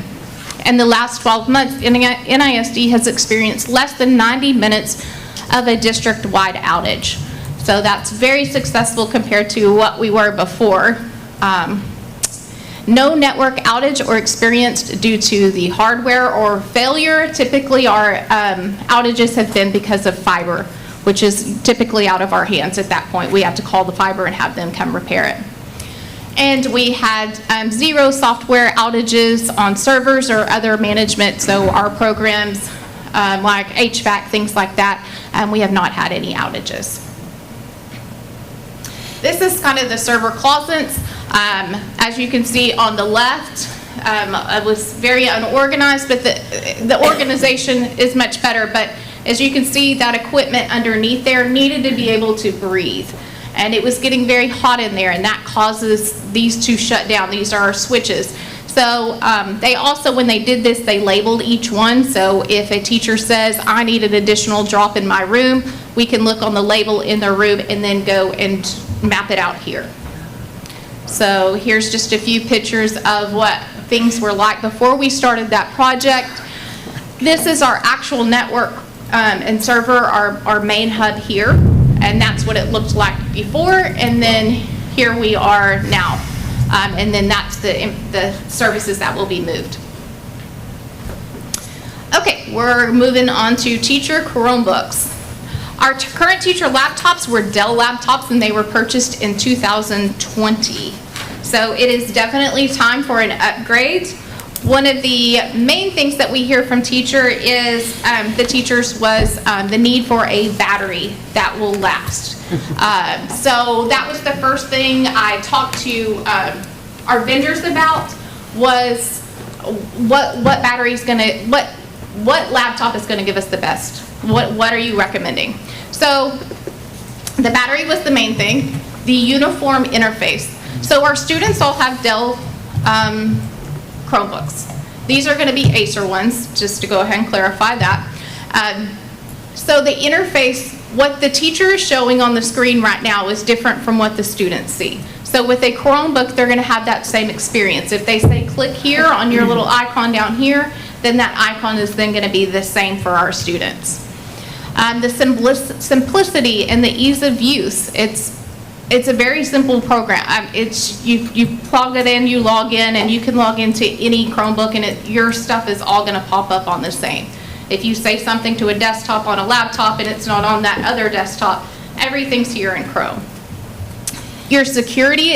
In the last 12 months, NISD has experienced less than 90 minutes of a district-wide outage. So that's very successful compared to what we were before. No network outage or experienced due to the hardware or failure. Typically, our outages have been because of fiber, which is typically out of our hands at that point. We have to call the fiber and have them come repair it. And we had 0 software outages on servers or other management, so our programs like HVAC, things like that, we have not had any outages. This is kind of the server closets. As you can see on the left, it was very unorganized, but the organization is much better. But as you can see, that equipment underneath there needed to be able to breathe. And it was getting very hot in there, and that causes these to shut down. These are our switches. So they also, when they did this, they labeled each one. So if a teacher says, I need an additional drop in my room, we can look on the label in their room and then go and map it out here. So here's just a few pictures of what things were like before we started that project. This is our actual network and server, our main hub here, and that's what it looked like before, and then here we are now. And then that's the services that will be moved. Okay, we're moving on to teacher Chromebooks. Our current teacher laptops were Dell laptops, and they were purchased in 2020. So it is definitely time for an upgrade. One of the main things that we hear from the teachers was the need for a battery that will last. So that was the first thing I talked to our vendors about, was what laptop is going to give us the best? What are you recommending? So the battery was the main thing. The uniform interface. So our students all have Dell Chromebooks. These are going to be Acer ones, just to go ahead and clarify that. So the interface, what the teacher is showing on the screen right now is different from what the students see. So with a Chromebook, they're going to have that same experience. If they say click here on your little icon down here, then that icon is then going to be the same for our students. The simplicity and the ease of use, it's a very simple program. You plug it in, you log in, and you can log into any Chromebook, and your stuff is all going to pop up on the same. If you say something to a desktop on a laptop and it's not on that other desktop, everything's here in Chrome. Your security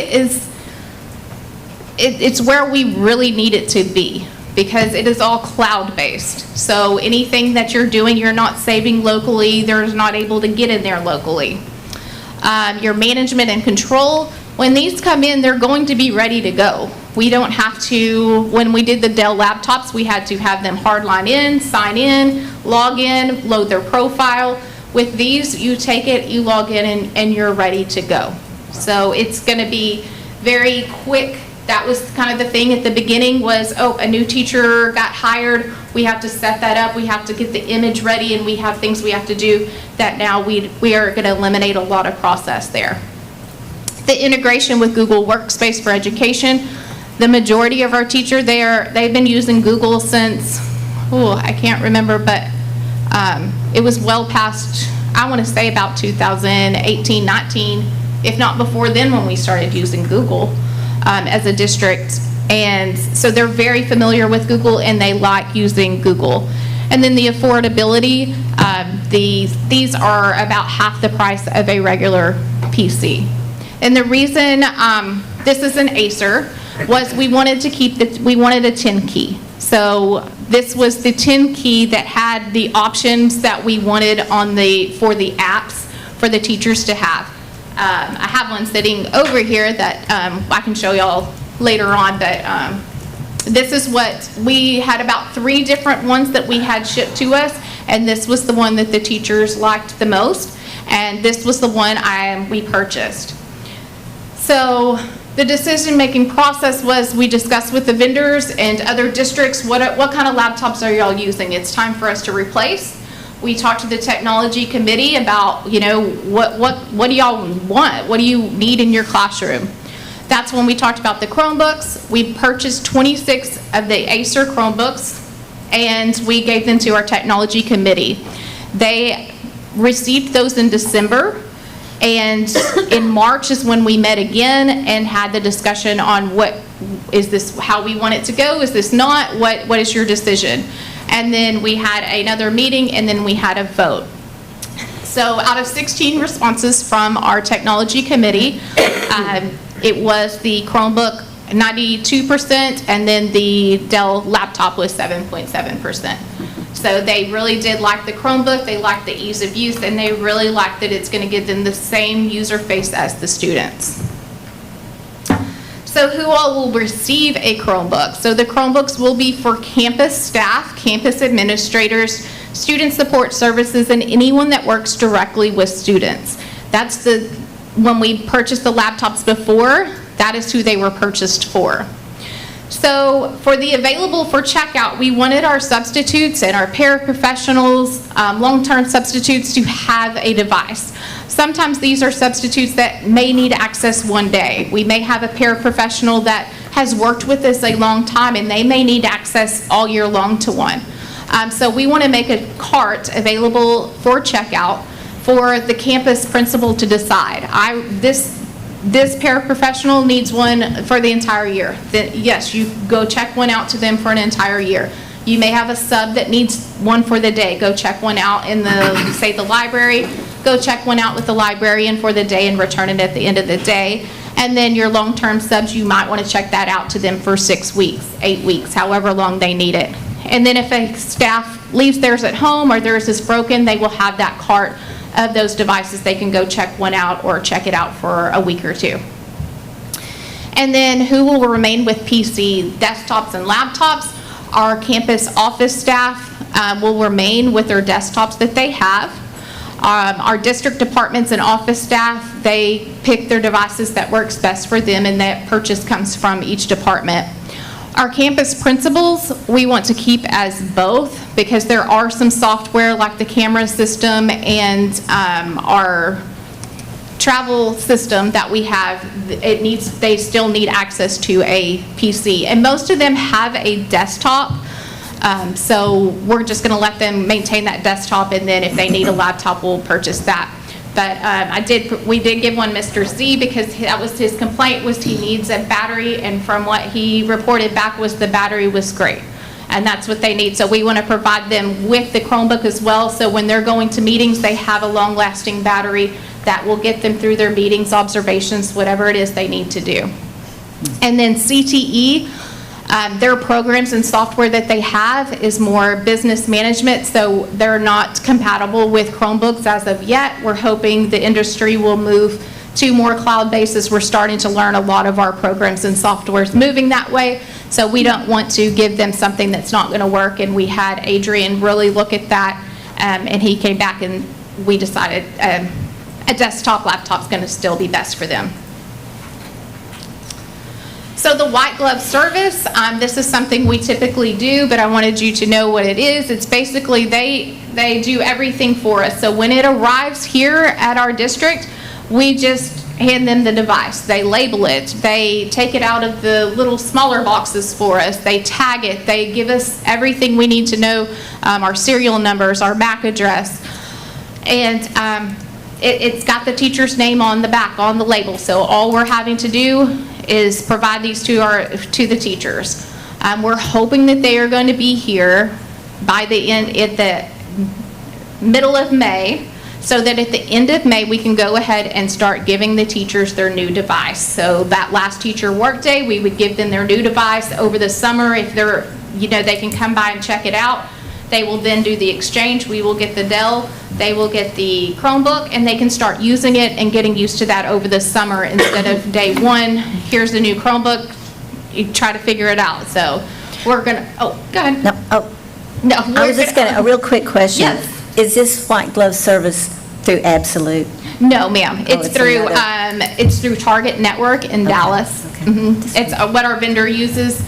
it's where we really need it to be, because it is all cloud-based. So anything that you're doing, you're not saving locally, they're not able to get in there locally. Your management and control, when these come in, they're going to be ready to go. We don't have to, when we did the Dell laptops, we had to have them hardline in, sign in, log in, load their profile. With these, you take it, you log in, and you're ready to go. So it's going to be very quick. That was kind of the thing at the beginning was, oh, a new teacher got hired, we have to set that up, we have to get the image ready, and we have things we have to do that now we are going to eliminate a lot of process there. The integration with Google Workspace for Education, the majority of our teachers, they've been using Google since, I can't remember, but it was well past, I want to say about 2018, 19, if not before then when we started using Google. As a district, and so they're very familiar with Google and they like using Google. And then the affordability, these are about half the price of a regular PC. And the reason this is an Acer was we wanted a 10 key. So this was the 10 key that had the options that we wanted for the apps for the teachers to have. I have one sitting over here that I can show y'all later on, but this is what we had, about 3 different ones that we had shipped to us, and this was the one that the teachers liked the most, and this was the one we purchased. So the decision-making process was we discussed with the vendors and other districts, what kind of laptops are y'all using? It's time for us to replace. We talked to the technology committee about, what do y'all want? What do you need in your classroom? That's when we talked about the Chromebooks. We purchased 26 of the Acer Chromebooks, and we gave them to our technology committee. They received those in December, and in March is when we met again and had the discussion on how we want it to go? Is this not? What is your decision? And then we had another meeting, and then we had a vote. So out of 16 responses from our technology committee, it was the Chromebook 92%, and then the Dell laptop was 7.7%. So they really did like the Chromebook, they liked the ease of use, and they really liked that it's going to give them the same user face as the students. So who all will receive a Chromebook? So the Chromebooks will be for campus staff, campus administrators, student support services, and anyone that works directly with students. That's when we purchased the laptops before, that is who they were purchased for. So for the available for checkout, we wanted our substitutes and our paraprofessionals, long-term substitutes, to have a device. Sometimes these are substitutes that may need access one day. We may have a paraprofessional that has worked with us a long time, and they may need access all year long to one. So we want to make a cart available for checkout for the campus principal to decide. This paraprofessional needs one for the entire year. Then, yes, you go check one out to them for an entire year. You may have a sub that needs one for the day. Go check one out in the, say, the library. Go check one out with the librarian for the day and return it at the end of the day. And then your long-term subs, you might want to check that out to them for 6 weeks, 8 weeks, however long they need it. And then if a staff leaves theirs at home or theirs is broken, they will have that cart of those devices. They can go check one out or check it out for a week or two. And then who will remain with PC desktops and laptops? Our campus office staff will remain with their desktops that they have. Our district departments and office staff, they pick their devices that works best for them, and that purchase comes from each department. Our campus principals, we want to keep as both, because there are some software like the camera system and our travel system that we have, they still need access to a PC. And most of them have a desktop, so we're just going to let them maintain that desktop, and then if they need a laptop, we'll purchase that. But we did give one Mr. Z, because that was his complaint, was he needs a battery, and from what he reported back was the battery was great. And that's what they need. So we want to provide them with the Chromebook as well, so when they're going to meetings, they have a long-lasting battery that will get them through their meetings, observations, whatever it is they need to do. And then CTE, their programs and software that they have is more business management, so they're not compatible with Chromebooks as of yet. We're hoping the industry will move to more cloud-based, as we're starting to learn a lot of our programs and softwares moving that way. So we don't want to give them something that's not going to work, and we had Adrian really look at that, and he came back and we decided a desktop laptop's going to still be best for them. So the white glove service, this is something we typically do, but I wanted you to know what it is. It's basically they do everything for us. So when it arrives here at our district, we just hand them the device. They label it. They take it out of the little smaller boxes for us. They tag it. They give us everything we need to know, our serial numbers, our MAC address. And it's got the teacher's name on the back, on the label. So all we're having to do is provide these to the teachers. We're hoping that they are going to be here by the end, at the middle of May, so that at the end of May, we can go ahead and start giving the teachers their new device. So that last teacher workday, we would give them their new device. Over the summer, if they're, they can come by and check it out. They will then do the exchange. We will get the Dell, they will get the Chromebook, and they can start using it and getting used to that over the summer instead of day one, here's the new Chromebook, you try to figure it out. So we're going to, oh, go ahead. No, I was just a real quick question. Yes. Is this white glove service through Absolute? No, ma'am. It's through Target Network in Dallas. Okay. It's what our vendor uses.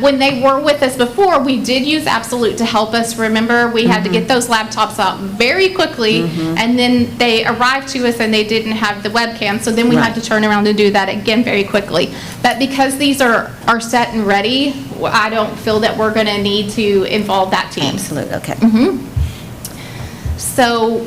When they were with us before, we did use Absolute to help us. Remember, we had to get those laptops out very quickly, and then they arrived to us and they didn't have the webcam, so then we had to turn around and do that again very quickly. But because these are set and ready, I don't feel that we're going to need to involve that team. Absolute, okay. So,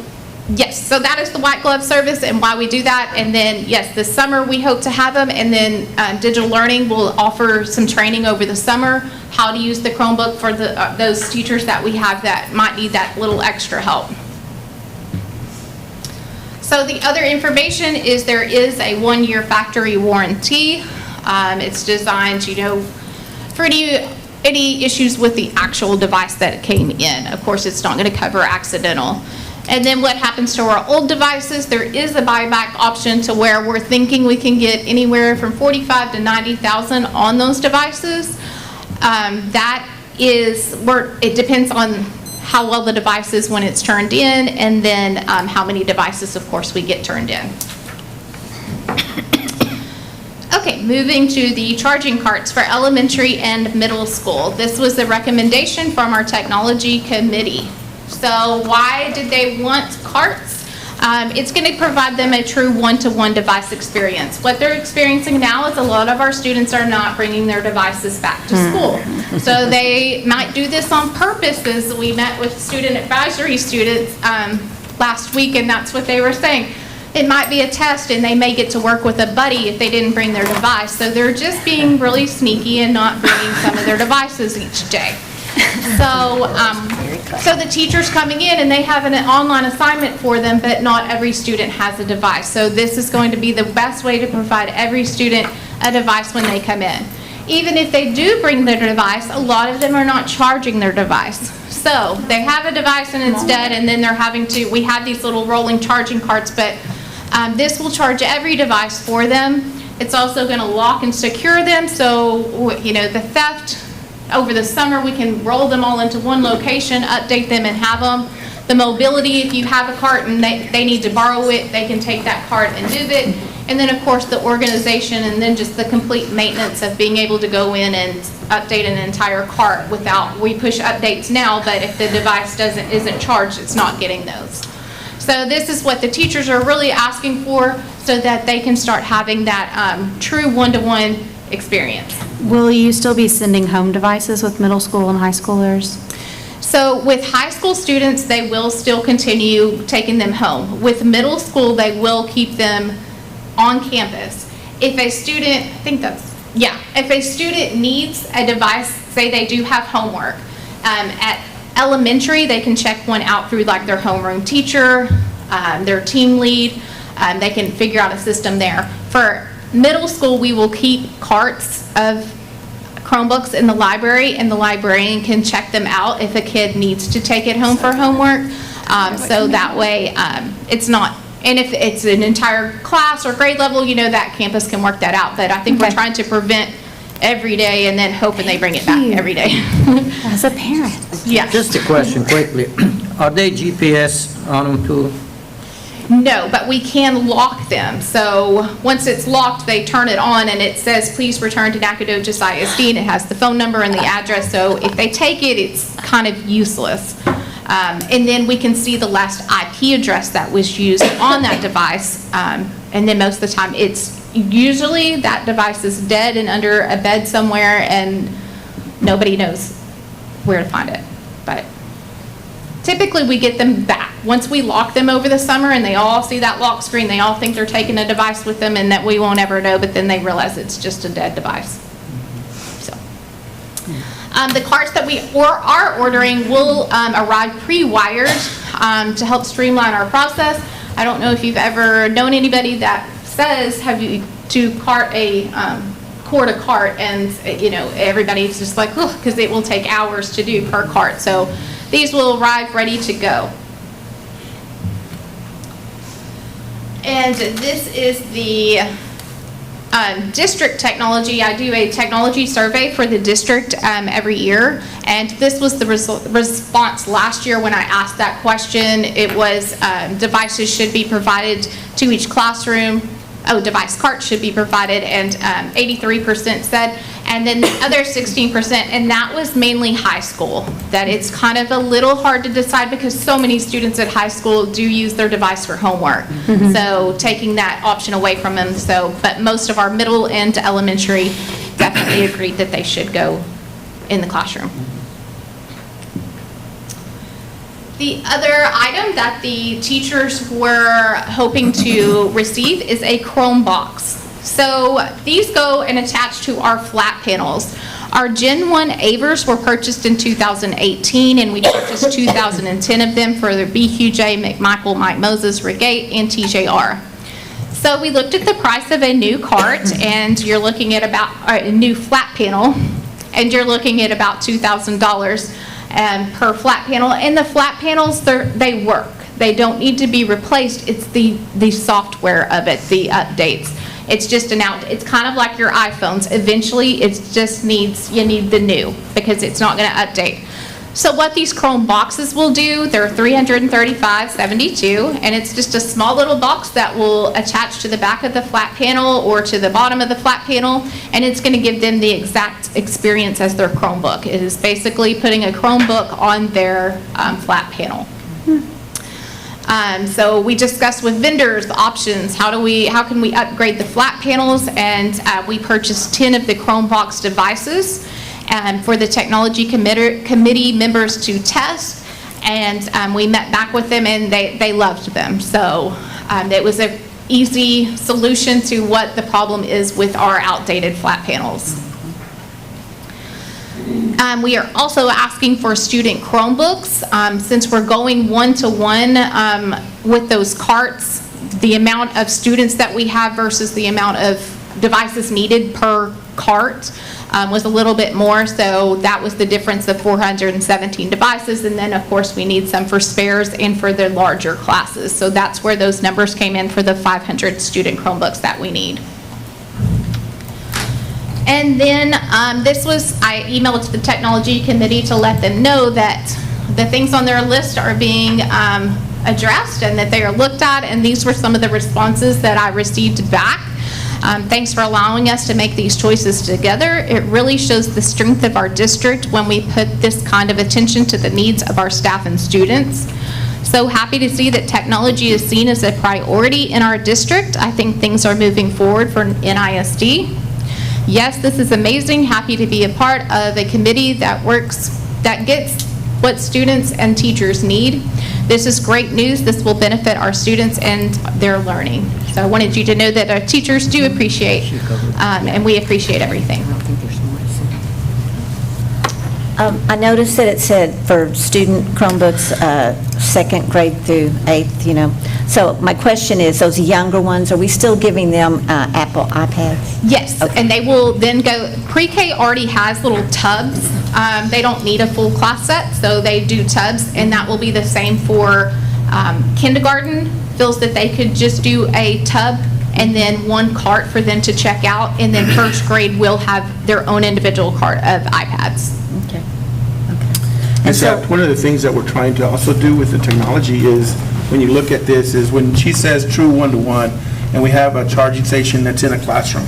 yes, so that is the white glove service and why we do that. And then, yes, this summer we hope to have them, and then Digital Learning will offer some training over the summer, how to use the Chromebook for those teachers that we have that might need that little extra help. So the other information is there is a 1-year factory warranty. It's designed, for any issues with the actual device that came in. Of course, it's not going to cover accidental. And then what happens to our old devices, there is a buyback option to where we're thinking we can get anywhere from $45,000 to $90,000 on those devices. It depends on how well the device is when it's turned in, and then how many devices, of course, we get turned in. Okay, moving to the charging carts for elementary and middle school. This was the recommendation from our technology committee. So why did they want carts? It's going to provide them a true one-to-one device experience. What they're experiencing now is a lot of our students are not bringing their devices back to school. So they might do this on purpose, as we met with student advisory students last week, and that's what they were saying. It might be a test, and they may get to work with a buddy if they didn't bring their device. So they're just being really sneaky and not bringing some of their devices each day. So the teacher's coming in and they have an online assignment for them, but not every student has a device. So this is going to be the best way to provide every student a device when they come in. Even if they do bring their device, a lot of them are not charging their device. So they have a device and it's dead, and then they're having to, we have these little rolling charging carts, but this will charge every device for them. It's also going to lock and secure them, so, you know, the theft, over the summer, we can roll them all into one location, update them, and have them. The mobility, if you have a cart and they need to borrow it, they can take that cart and move it. And then, of course, the organization, and then just the complete maintenance of being able to go in and update an entire cart without, we push updates now, but if the device isn't charged, it's not getting those. So this is what the teachers are really asking for, so that they can start having that true one-to-one experience. Will you still be sending home devices with middle school and high schoolers? So with high school students, they will still continue taking them home. With middle school, they will keep them on campus. If a student, if a student needs a device, say they do have homework, at elementary, they can check one out through like their homeroom teacher, their team lead, they can figure out a system there. For middle school, we will keep carts of Chromebooks in the library, and the librarian can check them out if a kid needs to take it home for homework. So that way, it's not, and if it's an entire class or grade level, you know, that campus can work that out. But I think we're trying to prevent every day and then hoping they bring it back every day. As a parent. Yeah. Just a question quickly. Are they GPS on them too? No, but we can lock them. So once it's locked, they turn it on and it says, please return to Nacogdoches ISD, and it has the phone number and the address. So if they take it, it's kind of useless. And then we can see the last IP address that was used on that device. And then most of the time, it's usually that device is dead and under a bed somewhere, and nobody knows where to find it. But typically, we get them back. Once we lock them over the summer and they all see that lock screen, they all think they're taking a device with them and that we won't ever know, but then they realize it's just a dead device. So, the carts that we are ordering will arrive pre-wired to help streamline our process. I don't know if you've ever known anybody that says, to cart a cord a cart, and you know, everybody's just like, oh, because it will take hours to do per cart. So these will arrive ready to go. And this is the district technology. I do a technology survey for the district every year, and this was the response last year when I asked that question. It was devices should be provided to each classroom. Device carts should be provided, and 83% said, and then the other 16%, and that was mainly high school, that it's kind of a little hard to decide because so many students at high school do use their device for homework. So taking that option away from them, but most of our middle and elementary definitely agreed that they should go in the classroom. The other item that the teachers were hoping to receive is a Chromebox. So these go and attach to our flat panels. Our Gen 1 Avers were purchased in 2018, and we purchased 2010 of them for the BQJ, McMichael, Mike Moses, Regate, and TJR. So we looked at the price of a new cart, and you're looking at about a new flat panel, and you're looking at about $2,000 per flat panel. And the flat panels, they work. They don't need to be replaced. It's the software of it, the updates. It's just it's kind of like your iPhones. Eventually, it just you need the new, because it's not going to update. So what these Chrome boxes will do, they're $335.72, and it's just a small little box that will attach to the back of the flat panel or to the bottom of the flat panel, and it's going to give them the exact experience as their Chromebook. It is basically putting a Chromebook on their flat panel. So we discussed with vendors the options, how can we upgrade the flat panels, and we purchased 10 of the Chromebox devices for the technology committee members to test, and we met back with them and they loved them. So it was an easy solution to what the problem is with our outdated flat panels. We are also asking for student Chromebooks. Since we're going one-to-one with those carts, the amount of students that we have versus the amount of devices needed per cart was a little bit more, so that was the difference of 417 devices, and then of course we need some for spares and for the larger classes. So that's where those numbers came in for the 500 student Chromebooks that we need. And then I emailed to the technology committee to let them know that the things on their list are being addressed and that they are looked at, and these were some of the responses that I received back. Thanks for allowing us to make these choices together. It really shows the strength of our district when we put this kind of attention to the needs of our staff and students. So happy to see that technology is seen as a priority in our district. I think things are moving forward for NISD. Yes, this is amazing. Happy to be a part of a committee that gets what students and teachers need. This is great news. This will benefit our students and their learning. So I wanted you to know that our teachers do appreciate, and we appreciate everything. I noticed that it said for student Chromebooks, second grade through eighth, So my question is, those younger ones, are we still giving them Apple iPads? Yes, and they will then go, pre-K already has little tubs. They don't need a full class set, so they do tubs, and that will be the same for kindergarten. Feels that they could just do a tub and then one cart for them to check out, and then first grade will have their own individual cart of iPads. Okay. In fact, one of the things that we're trying to also do with the technology is, when you look at this, is when she says true one-to-one, and we have a charging station that's in a classroom.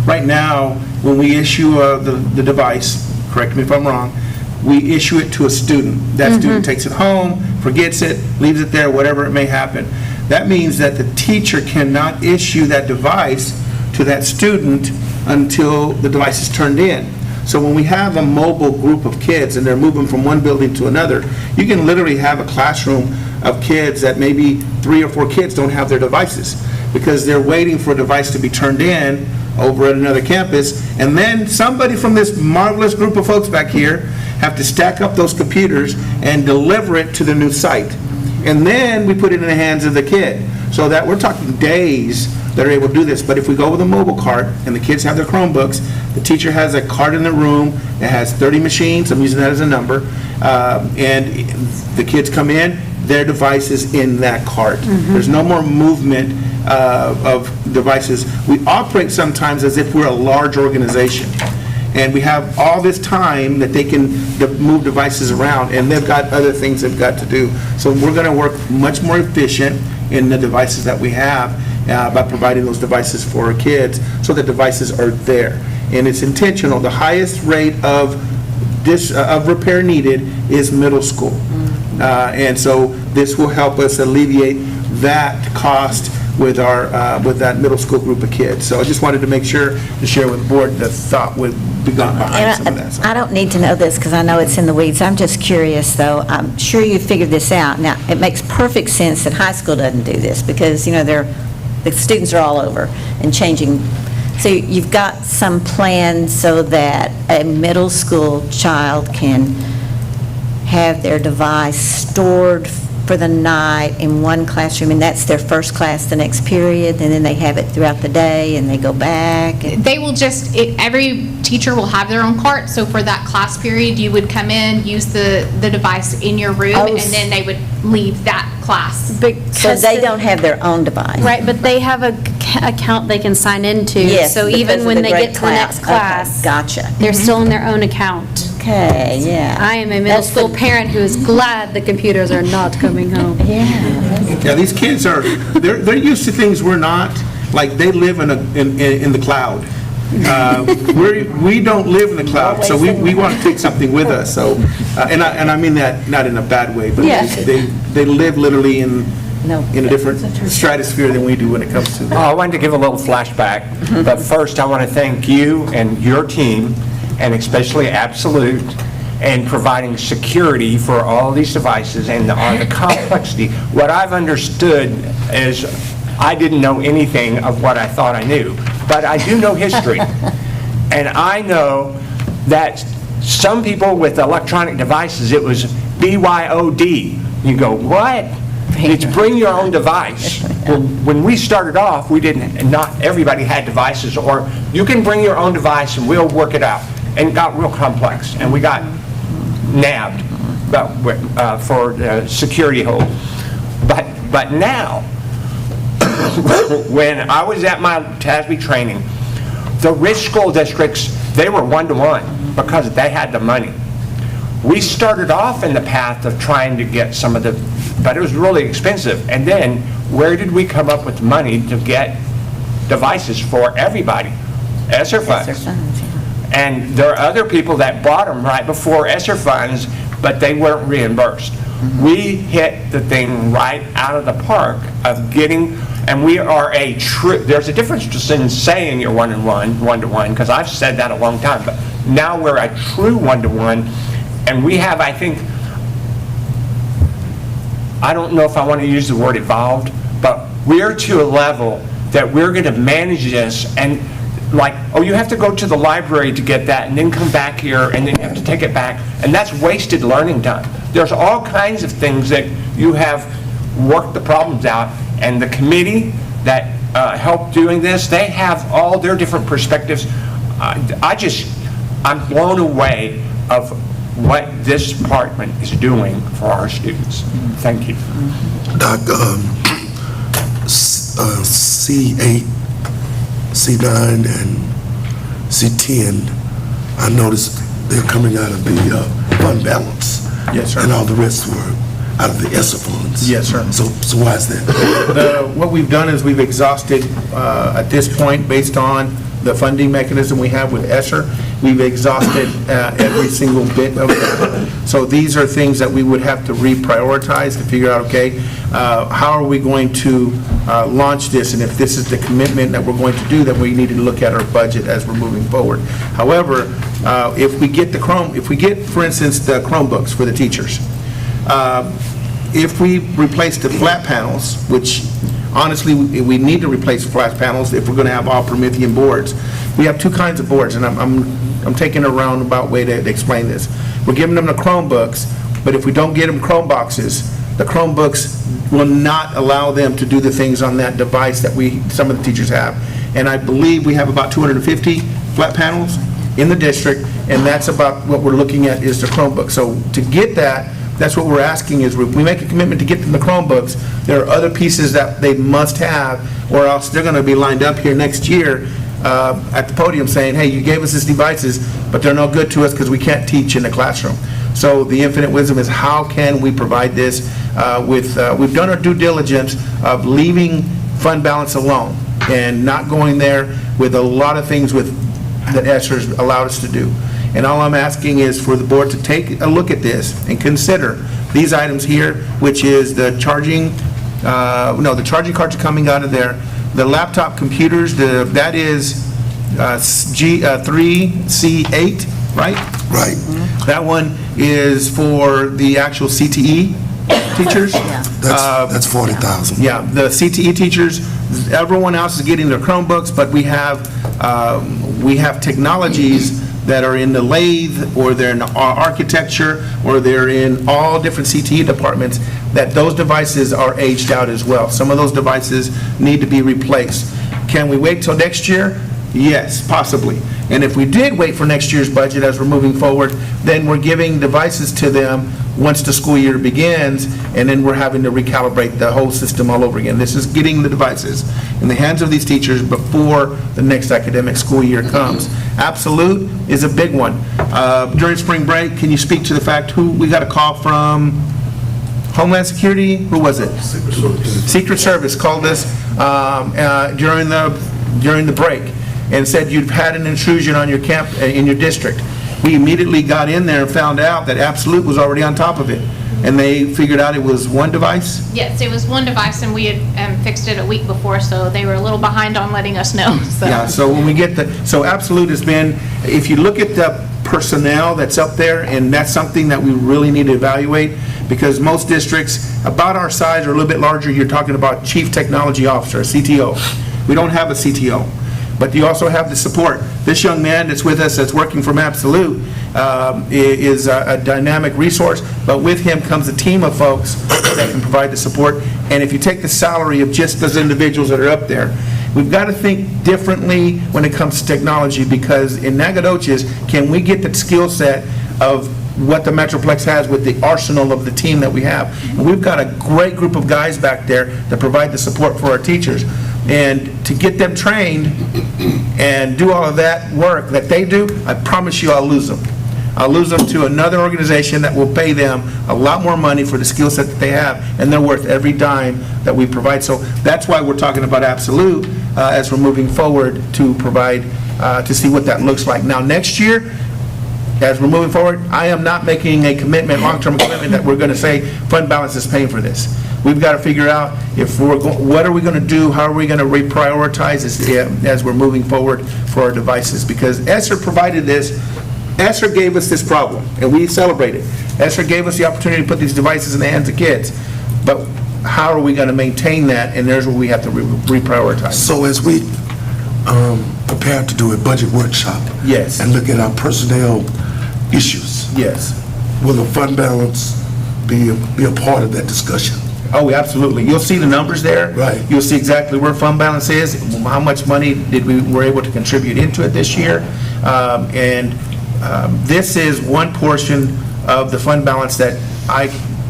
Right now, when we issue the device, correct me if I'm wrong, we issue it to a student. That student takes it home, forgets it, leaves it there, whatever it may happen. That means that the teacher cannot issue that device to that student until the device is turned in. So when we have a mobile group of kids and they're moving from one building to another, you can literally have a classroom of kids that maybe 3 or 4 kids don't have their devices because they're waiting for a device to be turned in over at another campus, and then somebody from this marvelous group of folks back here have to stack up those computers and deliver it to the new site. And then we put it in the hands of the kid. So that we're talking days that are able to do this. But if we go with a mobile cart and the kids have their Chromebooks, the teacher has a cart in the room that has 30 machines, I'm using that as a number, and the kids come in, their device is in that cart. There's no more movement of devices. We operate sometimes as if we're a large organization, and we have all this time that they can move devices around, and they've got other things they've got to do. So we're going to work much more efficient in the devices that we have by providing those devices for our kids, so the devices are there. And it's intentional. The highest rate of repair needed is middle school. And so this will help us alleviate that cost with that middle school group of kids. So I just wanted to make sure to share with the board the thought would be gone behind some of that. I don't need to know this because I know it's in the weeds. I'm just curious, though. I'm sure you figured this out. Now, it makes perfect sense that high school doesn't do this because, the students are all over and changing. So you've got some plan so that a middle school child can have their device stored for the night in one classroom, and that's their first class the next period, and then they have it throughout the day, and they go back? They will every teacher will have their own cart, so for that class period, you would come in, use the device in your room, and then they would leave that class. So they don't have their own device? Right, but they have a account they can sign into. Yes, So because even of when the they great get to the next cloud. Okay, class, gotcha. they're still in their own account. Okay, yeah. I am a middle That's the- school parent who is glad the computers are not coming home. Yeah, these kids are, they're used to things we're not, like they live in the cloud. We don't live in the cloud, so we want to take something with us, so, and I mean that not in a bad way, but Yes. they live literally in No. a different stratosphere than we do when it comes to. I wanted to give a little flashback, but first I want to thank you and your team, and especially Absolute, in providing security for all these devices and on the complexity. What I've understood is I didn't know anything of what I thought I knew, but I do know history. And I know that some people with electronic devices, it was BYOD. You go, what? It's bring your own device. Well, when we started off, not everybody had devices, or you can bring your own device and we'll work it out. And it got real complex, and we got nabbed for the security hold. But now, when I was at my TASB training, the rich school districts, they were one-to-one because they had the money. We started off in the path of trying to get some of the, but it was really expensive. And then, where did we come up with money to get devices for everybody? ESSER funds. ESSER funds, yeah. And there are other people that bought them right before ESSER funds, but they weren't reimbursed. We hit the thing right out of the park of getting, and we are a true, there's a difference between saying you're one-to-one, because I've said that a long time, but now we're a true one-to-one, and we have, I think, I don't know if I want to use the word evolved, but we're to a level that we're going to manage this, and like, oh, you have to go to the library to get that, and then come back here, and then you have to take it back, and that's wasted learning time. There's all kinds of things that you have worked the problems out, and the committee that helped doing this, they have all their different perspectives. I'm blown away of what this department is doing for our students. Thank you. Doc, C8, C9, and C10, I noticed they're coming out of the fund balance. Yes, sir. And all the rest were out of the ESSER funds. Yes, sir. So why is that? What we've done is we've exhausted, at this point, based on the funding mechanism we have with ESSER, we've exhausted every single bit of that. So these are things that we would have to reprioritize to figure out, okay, how are we going to launch this? And if this is the commitment that we're going to do, then we need to look at our budget as we're moving forward. However, if we get, for instance, the Chromebooks for the teachers, if we replace the flat panels, which honestly, we need to replace flat panels if we're going to have all Promethean boards. We have two kinds of boards, and I'm taking a roundabout way to explain this. We're giving them the Chromebooks, but if we don't get them Chromeboxes, the Chromebooks will not allow them to do the things on that device that some of the teachers have. And I believe we have about 250 flat panels in the district, and that's about what we're looking at is the Chromebook. So to get that, that's what we're asking is we make a commitment to get them the Chromebooks. There are other pieces that they must have, or else they're going to be lined up here next year at the podium saying, hey, you gave us these devices, but they're no good to us because we can't teach in the classroom. So the infinite wisdom is how can we provide this we've done our due diligence of leaving fund balance alone and not going there with a lot of things that ESSER's allowed us to do. And all I'm asking is for the board to take a look at this and consider these items here, which is the charging, the charging cards are coming out of there. The laptop computers, that is G3C8, right? Right. That one is for the actual CTE teachers. That's 40,000. Yeah, the CTE teachers, everyone else is getting their Chromebooks, but we have technologies that are in the lathe, or they're in architecture, or they're in all different CTE departments, that those devices are aged out as well. Some of those devices need to be replaced. Can we wait till next year? Yes, possibly. And if we did wait for next year's budget as we're moving forward, then we're giving devices to them once the school year begins, and then we're having to recalibrate the whole system all over again. This is getting the devices in the hands of these teachers before the next academic school year comes. Absolute is a big one. During spring break, can you speak to the fact who, we got a call from Homeland Security? Who was it? Secret Service called us during the break and said you've had an intrusion on your camp, in your district. We immediately got in there and found out that Absolute was already on top of it. And they figured out it was one device? Yes, it was one device, and we had fixed it a week before, so they were a little behind on letting us know. So. Yeah, so when we get so Absolute has been, if you look at the personnel that's up there, and that's something that we really need to evaluate, because most districts about our size or a little bit larger, you're talking about Chief Technology Officer, CTO. We don't have a CTO. But you also have the support. This young man that's with us, that's working from Absolute, is a dynamic resource, but with him comes a team of folks that can provide the support. And if you take the salary of just those individuals that are up there, we've got to think differently when it comes to technology, because in Nacogdoches, can we get the skill set of what the Metroplex has with the arsenal of the team that we have? And we've got a great group of guys back there that provide the support for our teachers. And to get them trained and do all of that work that they do, I promise you I'll lose them. I'll lose them to another organization that will pay them a lot more money for the skill set that they have, and they're worth every dime that we provide. So that's why we're talking about Absolute as we're moving forward to provide, to see what that looks like. Now, next year, as we're moving forward, I am not making a commitment, long-term commitment, that we're going to say fund balance is paying for this. We've got to figure out if what are we going to do, how are we going to reprioritize as we're moving forward for our devices, because ESSER provided this. ESSER gave us this problem, and we celebrate it. ESSER gave us the opportunity to put these devices in the hands of kids, but how are we going to maintain that, and there's where we have to reprioritize. So as we prepare to do a budget workshop. Yes. And look at our personnel issues. Yes. Will the fund balance be a part of that discussion? Oh, absolutely. You'll see the numbers there. Right. You'll see exactly where fund balance is, how much money were able to contribute into it this year. This is one portion of the fund balance that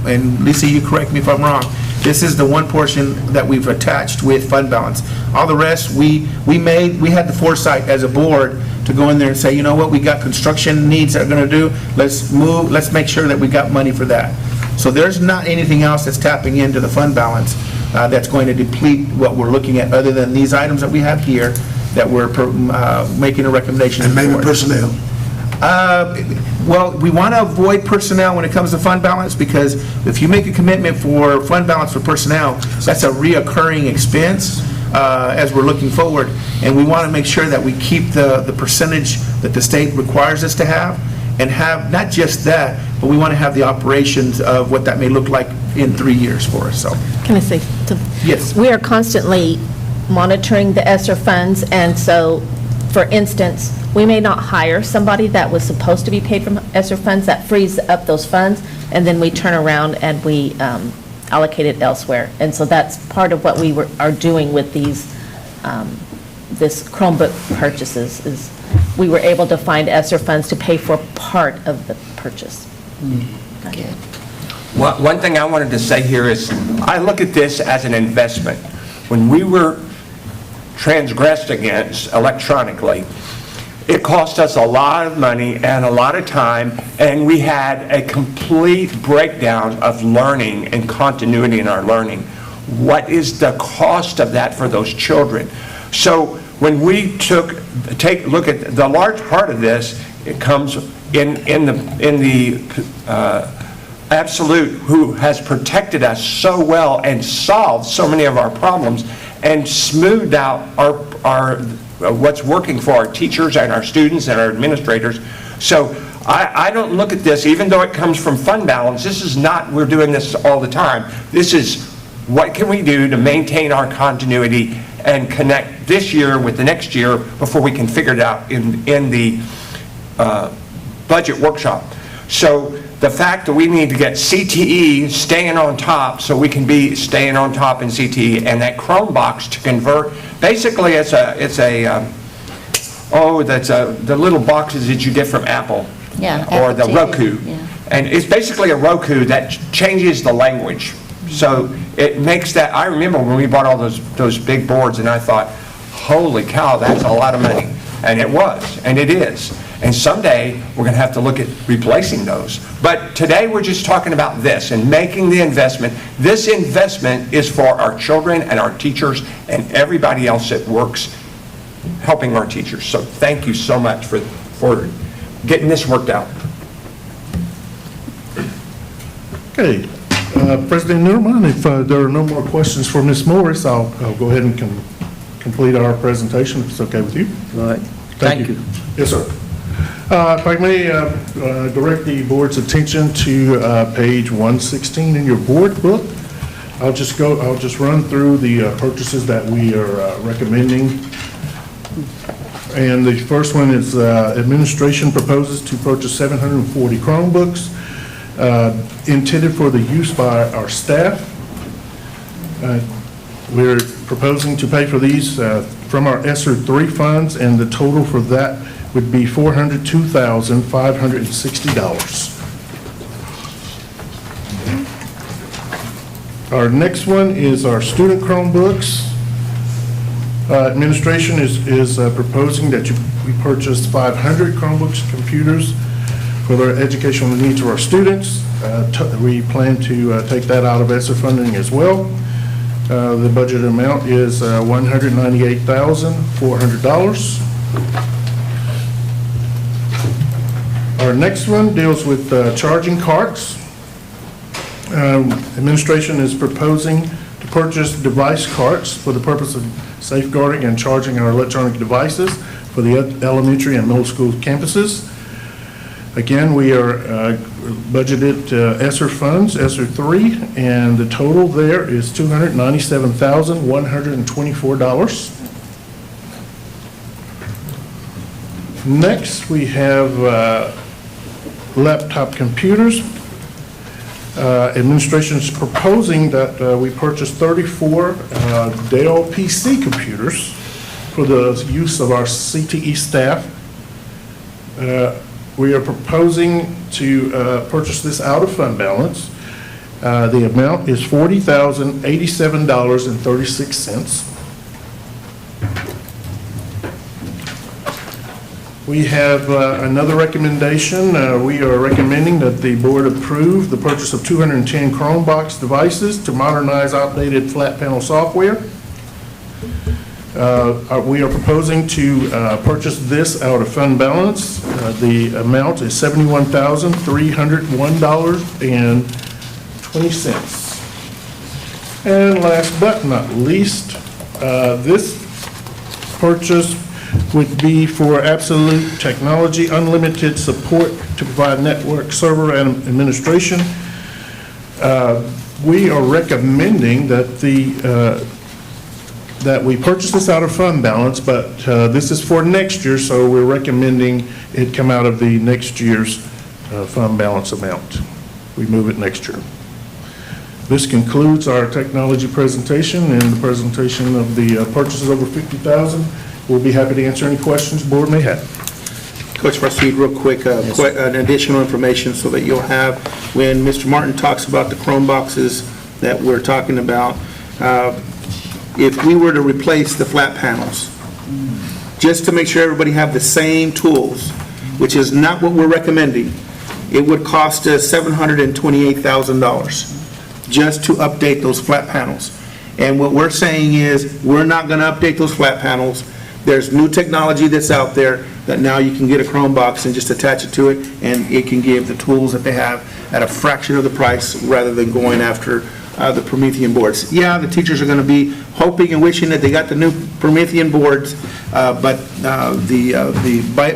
and Lisa, you correct me if I'm wrong, this is the one portion that we've attached with fund balance. All the rest, we had the foresight as a board to go in there and say, you know what, we got construction needs that are going to do, let's make sure that we got money for that. So there's not anything else that's tapping into the fund balance that's going to deplete what we're looking at, other than these items that we have here that we're making a recommendation. And maybe personnel? Well, we want to avoid personnel when it comes to fund balance, because if you make a commitment for fund balance for personnel, that's a reoccurring expense as we're looking forward. And we want to make sure that we keep the percentage that the state requires us to have, and have not just that, but we want to have the operations of what that may look like in 3 years for us, so. Can I say? Yes. We are constantly monitoring the ESSER funds, and so, for instance, we may not hire somebody that was supposed to be paid from ESSER funds, that frees up those funds, and then we turn around and we allocate it elsewhere. And so that's part of what we are doing with these, this Chromebook purchases, is we were able to find ESSER funds to pay for part of the purchase. One thing I wanted to say here is, I look at this as an investment. When we were transgressed against electronically, it cost us a lot of money and a lot of time, and we had a complete breakdown of learning and continuity in our learning. What is the cost of that for those children? So when we look at the large part of this, it comes in the Absolute, who has protected us so well and solved so many of our problems and smoothed out our what's working for our teachers and our students and our administrators. So I don't look at this, even though it comes from fund balance, this is not, we're doing this all the time. This is what can we do to maintain our continuity and connect this year with the next year before we can figure it out in the budget workshop. So the fact that we need to get CTE staying on top, so we can be staying on top in CTE, and that Chromebox to convert, basically it's a oh, that's the little boxes that you get from Apple. Yeah, Or the Apple TV, Roku. yeah. And it's basically a Roku that changes the language. So it makes that, I remember when we bought all those big boards, and I thought, holy cow, that's a lot of money. And it was, and it is. And someday, we're going to have to look at replacing those. But today, we're just talking about this and making the investment. This investment is for our children and our teachers and everybody else that works helping our teachers. So thank you so much for getting this worked out. Okay, President Newman, if there are no more questions for Ms. Morris, I'll go ahead and complete our presentation, if it's okay with you. All right. Thank you. Yes, sir. If I may direct the board's attention to page 116 in your board book. I'll just run through the purchases that we are recommending. And the first one is administration proposes to purchase 740 Chromebooks intended for the use by our staff. We're proposing to pay for these from our ESSER 3 funds, and the total for that would be $402,560. Our next one is our student Chromebooks. Administration is proposing that we purchase 500 Chromebooks computers for the educational needs of our students. We plan to take that out of ESSER funding as well. The budget amount is $198,400. Our next one deals with charging carts. Administration is proposing to purchase device carts for the purpose of safeguarding and charging our electronic devices for the elementary and middle school campuses. Again, we are budgeted ESSER funds, ESSER 3, and the total there is $297,124. Next, we have laptop computers. Administration is proposing that we purchase 34 Dell PC computers for the use of our CTE staff. We are proposing to purchase this out of fund balance. The amount is $40,087.36. We have another recommendation. We are recommending that the board approve the purchase of 210 Chromebox devices to modernize outdated flat panel software. We are proposing to purchase this out of fund balance. The amount is $71,301.20. And last but not least, this purchase would be for Absolute Technology Unlimited support to provide network server and administration. We are recommending that that we purchase this out of fund balance, but this is for next year, so we're recommending it come out of the next year's fund balance amount. We move it next year. This concludes our technology presentation and the presentation of the purchases over $50,000. We'll be happy to answer any questions the board may have. Coach Rashid, real quick, an additional information so that you'll have, when Mr. Martin talks about the Chromeboxes that we're talking about, if we were to replace the flat panels, just to make sure everybody have the same tools, which is not what we're recommending, it would cost us $728,000 just to update those flat panels. And what we're saying is, we're not going to update those flat panels. There's new technology that's out there that now you can get a Chromebox and just attach it to it, and it can give the tools that they have at a fraction of the price rather than going after the Promethean boards. Yeah, the teachers are going to be hoping and wishing that they got the new Promethean boards, but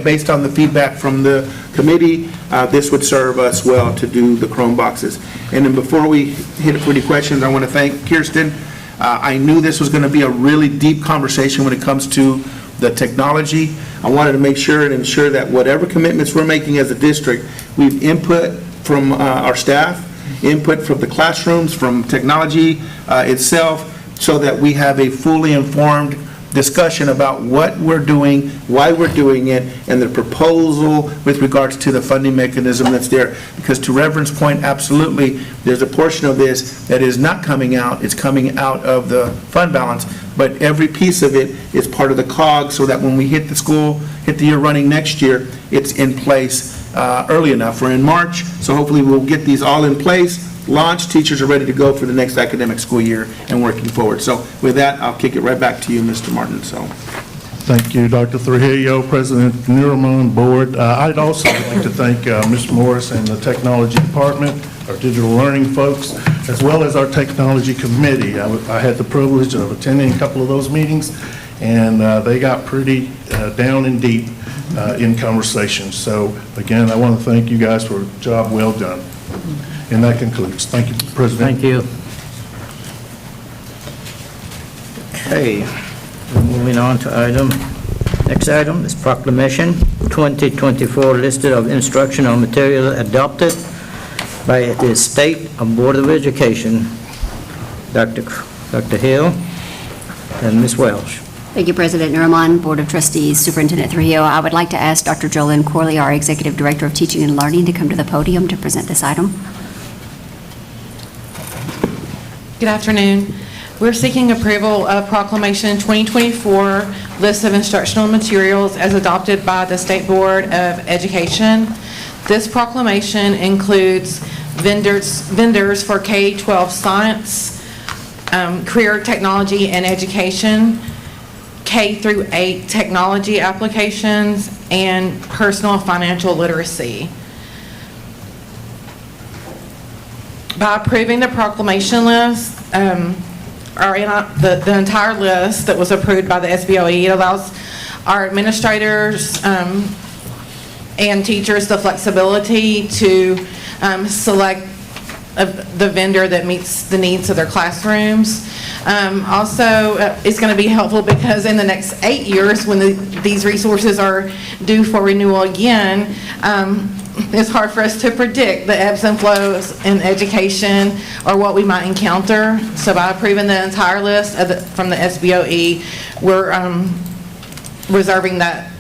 based on the feedback from the committee, this would serve us well to do the Chromeboxes. And then before we hit it for any questions, I want to thank Kirsten. I knew this was going to be a really deep conversation when it comes to the technology. I wanted to make sure and ensure that whatever commitments we're making as a district, we've input from our staff, input from the classrooms, from technology itself, so that we have a fully informed discussion about what we're doing, why we're doing it, and the proposal with regards to the funding mechanism that's there. Because to Reverend's point, absolutely, there's a portion of this that is not coming out, it's coming out of the fund balance, but every piece of it is part of the COG, so that when we hit the year running next year, it's in place early enough. We're in March, so hopefully we'll get these all in place, launched, teachers are ready to go for the next academic school year and working forward. So with that, I'll kick it right back to you, Mr. Martin, so. Thank you, Dr. Trujillo, President Nuremon, Board. I'd also like to thank Ms. Morris and the Technology Department, our digital learning folks, as well as our Technology Committee. I had the privilege of attending a couple of those meetings, and they got pretty down and deep in conversation. So again, I want to thank you guys for a job well done. And that concludes. Thank you, President. Thank you. Okay, moving on to next item is proclamation 2024 listed of instructional material adopted by the State Board of Education. Dr. Hill and Ms. Welsh. Thank you, President Nuremon, Board of Trustees, Superintendent Trujillo. I would like to ask Dr. Jolynn Corley, our Executive Director of Teaching and Learning, to come to the podium to present this item. Good afternoon. We're seeking approval of Proclamation 2024 List of Instructional Materials as adopted by the State Board of Education. This proclamation includes vendors for K-12 science, career technology and education, K-8 technology applications, and personal financial literacy. By approving the proclamation list, the entire list that was approved by the SBOE, it allows our administrators and teachers the flexibility to select the vendor that meets the needs of their classrooms. Also, it's going to be helpful because in the next 8 years, when these resources are due for renewal again, it's hard for us to predict the ebbs and flows in education or what we might encounter. So by approving the entire list from the SBOE, we're reserving that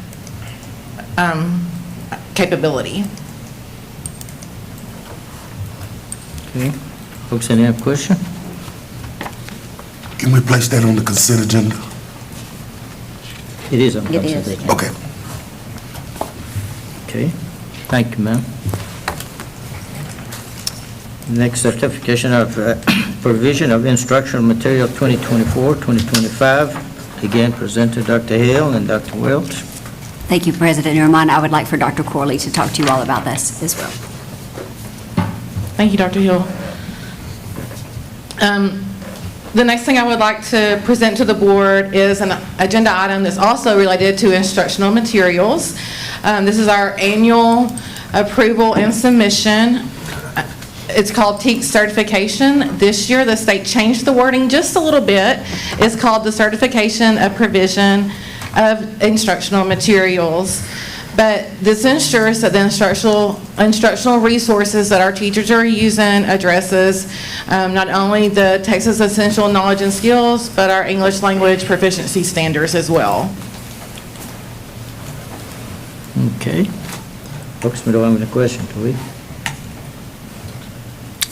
capability. Okay, folks, any other question? Can we place that on the consent agenda? It is on It consent is. agenda. Okay. Okay, thank you, ma'am. Next, certification of provision of instructional material 2024-2025, again presented Dr. Hill and Dr. Welch. Thank you, President Nuremon. I would like for Dr. Corley to talk to you all about this as well. Thank you, Dr. Hill. The next thing I would like to present to the board is an agenda item that's also related to instructional materials. This is our annual approval and submission. It's called TEAC certification. This year, the state changed the wording just a little bit. It's called the Certification of Provision of Instructional Materials. But this ensures that the instructional resources that our teachers are using addresses not only the Texas Essential Knowledge and Skills, but our English language proficiency standards as well. Okay. Folks, we don't have any question, do we?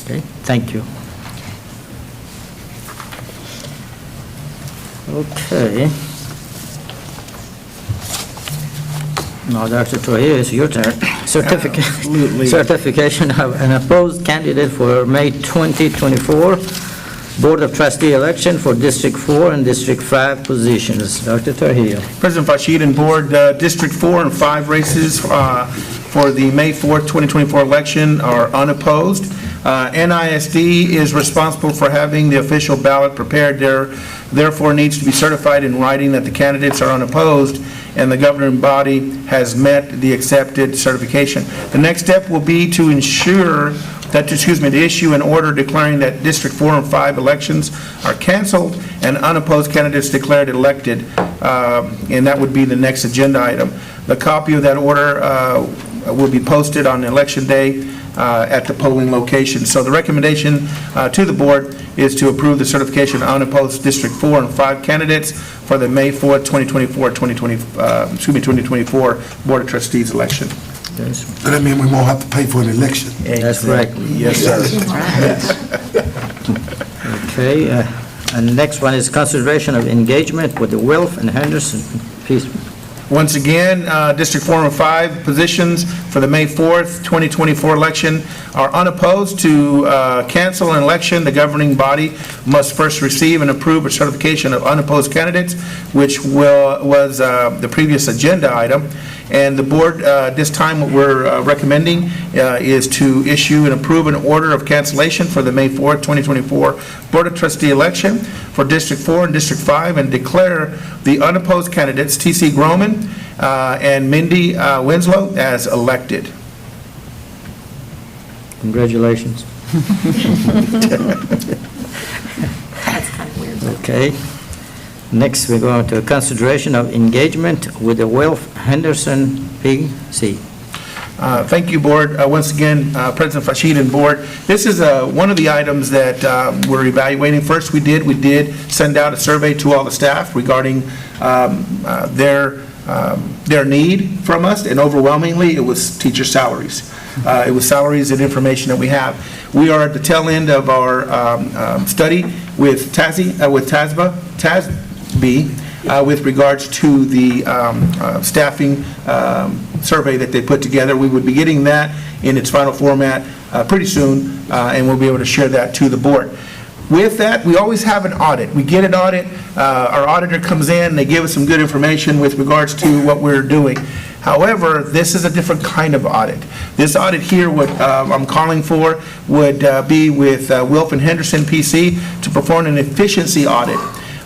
Okay, thank you. Okay. Now, Dr. Trujillo, it's your turn. Certification of an opposed candidate for May 2024 Board of Trustee election for District 4 and District 5 positions. Dr. Trujillo. President Fashid and Board, District 4 and 5 races for the May 4th, 2024 election are unopposed. NISD is responsible for having the official ballot prepared, therefore needs to be certified in writing that the candidates are unopposed and the governing body has met the accepted certification. The next step will be to ensure that, to issue an order declaring that District 4 and 5 elections are canceled and unopposed candidates declared elected, and that would be the next agenda item. The copy of that order will be posted on election day at the polling location. So the recommendation to the board is to approve the certification of unopposed District 4 and 5 candidates for the May 4th, 2024 Board of Trustees election. Yes, So that means we won't have to pay for an election. that's correct. Yes, sir. Okay, and the next one is consideration of engagement with the Wilf and Henderson. Please. Once again, District 4 and 5 positions for the May 4th, 2024 election are unopposed. To cancel an election, the governing body must first receive and approve a certification of unopposed candidates, which was the previous agenda item. And the board, this time, what we're recommending is to issue and approve an order of cancellation for the May 4th, 2024 Board of Trustee election for District 4 and District 5, and declare the unopposed candidates, T.C. Groman and Mindy Winslow, as elected. Congratulations. That's kind of weird. Okay. Next, we're going to consideration of engagement with the Wilf Henderson P.C. Thank you, Board. Once again, President Fashid and Board, this is one of the items that we're evaluating. First, we did send out a survey to all the staff regarding their need from us, and overwhelmingly, it was teacher salaries. It was salaries and information that we have. We are at the tail end of our study with TASB, with regards to the staffing survey that they put together. We would be getting that in its final format pretty soon, and we'll be able to share that to the board. With that, we always have an audit. We get an audit, our auditor comes in, they give us some good information with regards to what we're doing. However, this is a different kind of audit. This audit here, what I'm calling for, would be with Wilf and Henderson PC to perform an efficiency audit.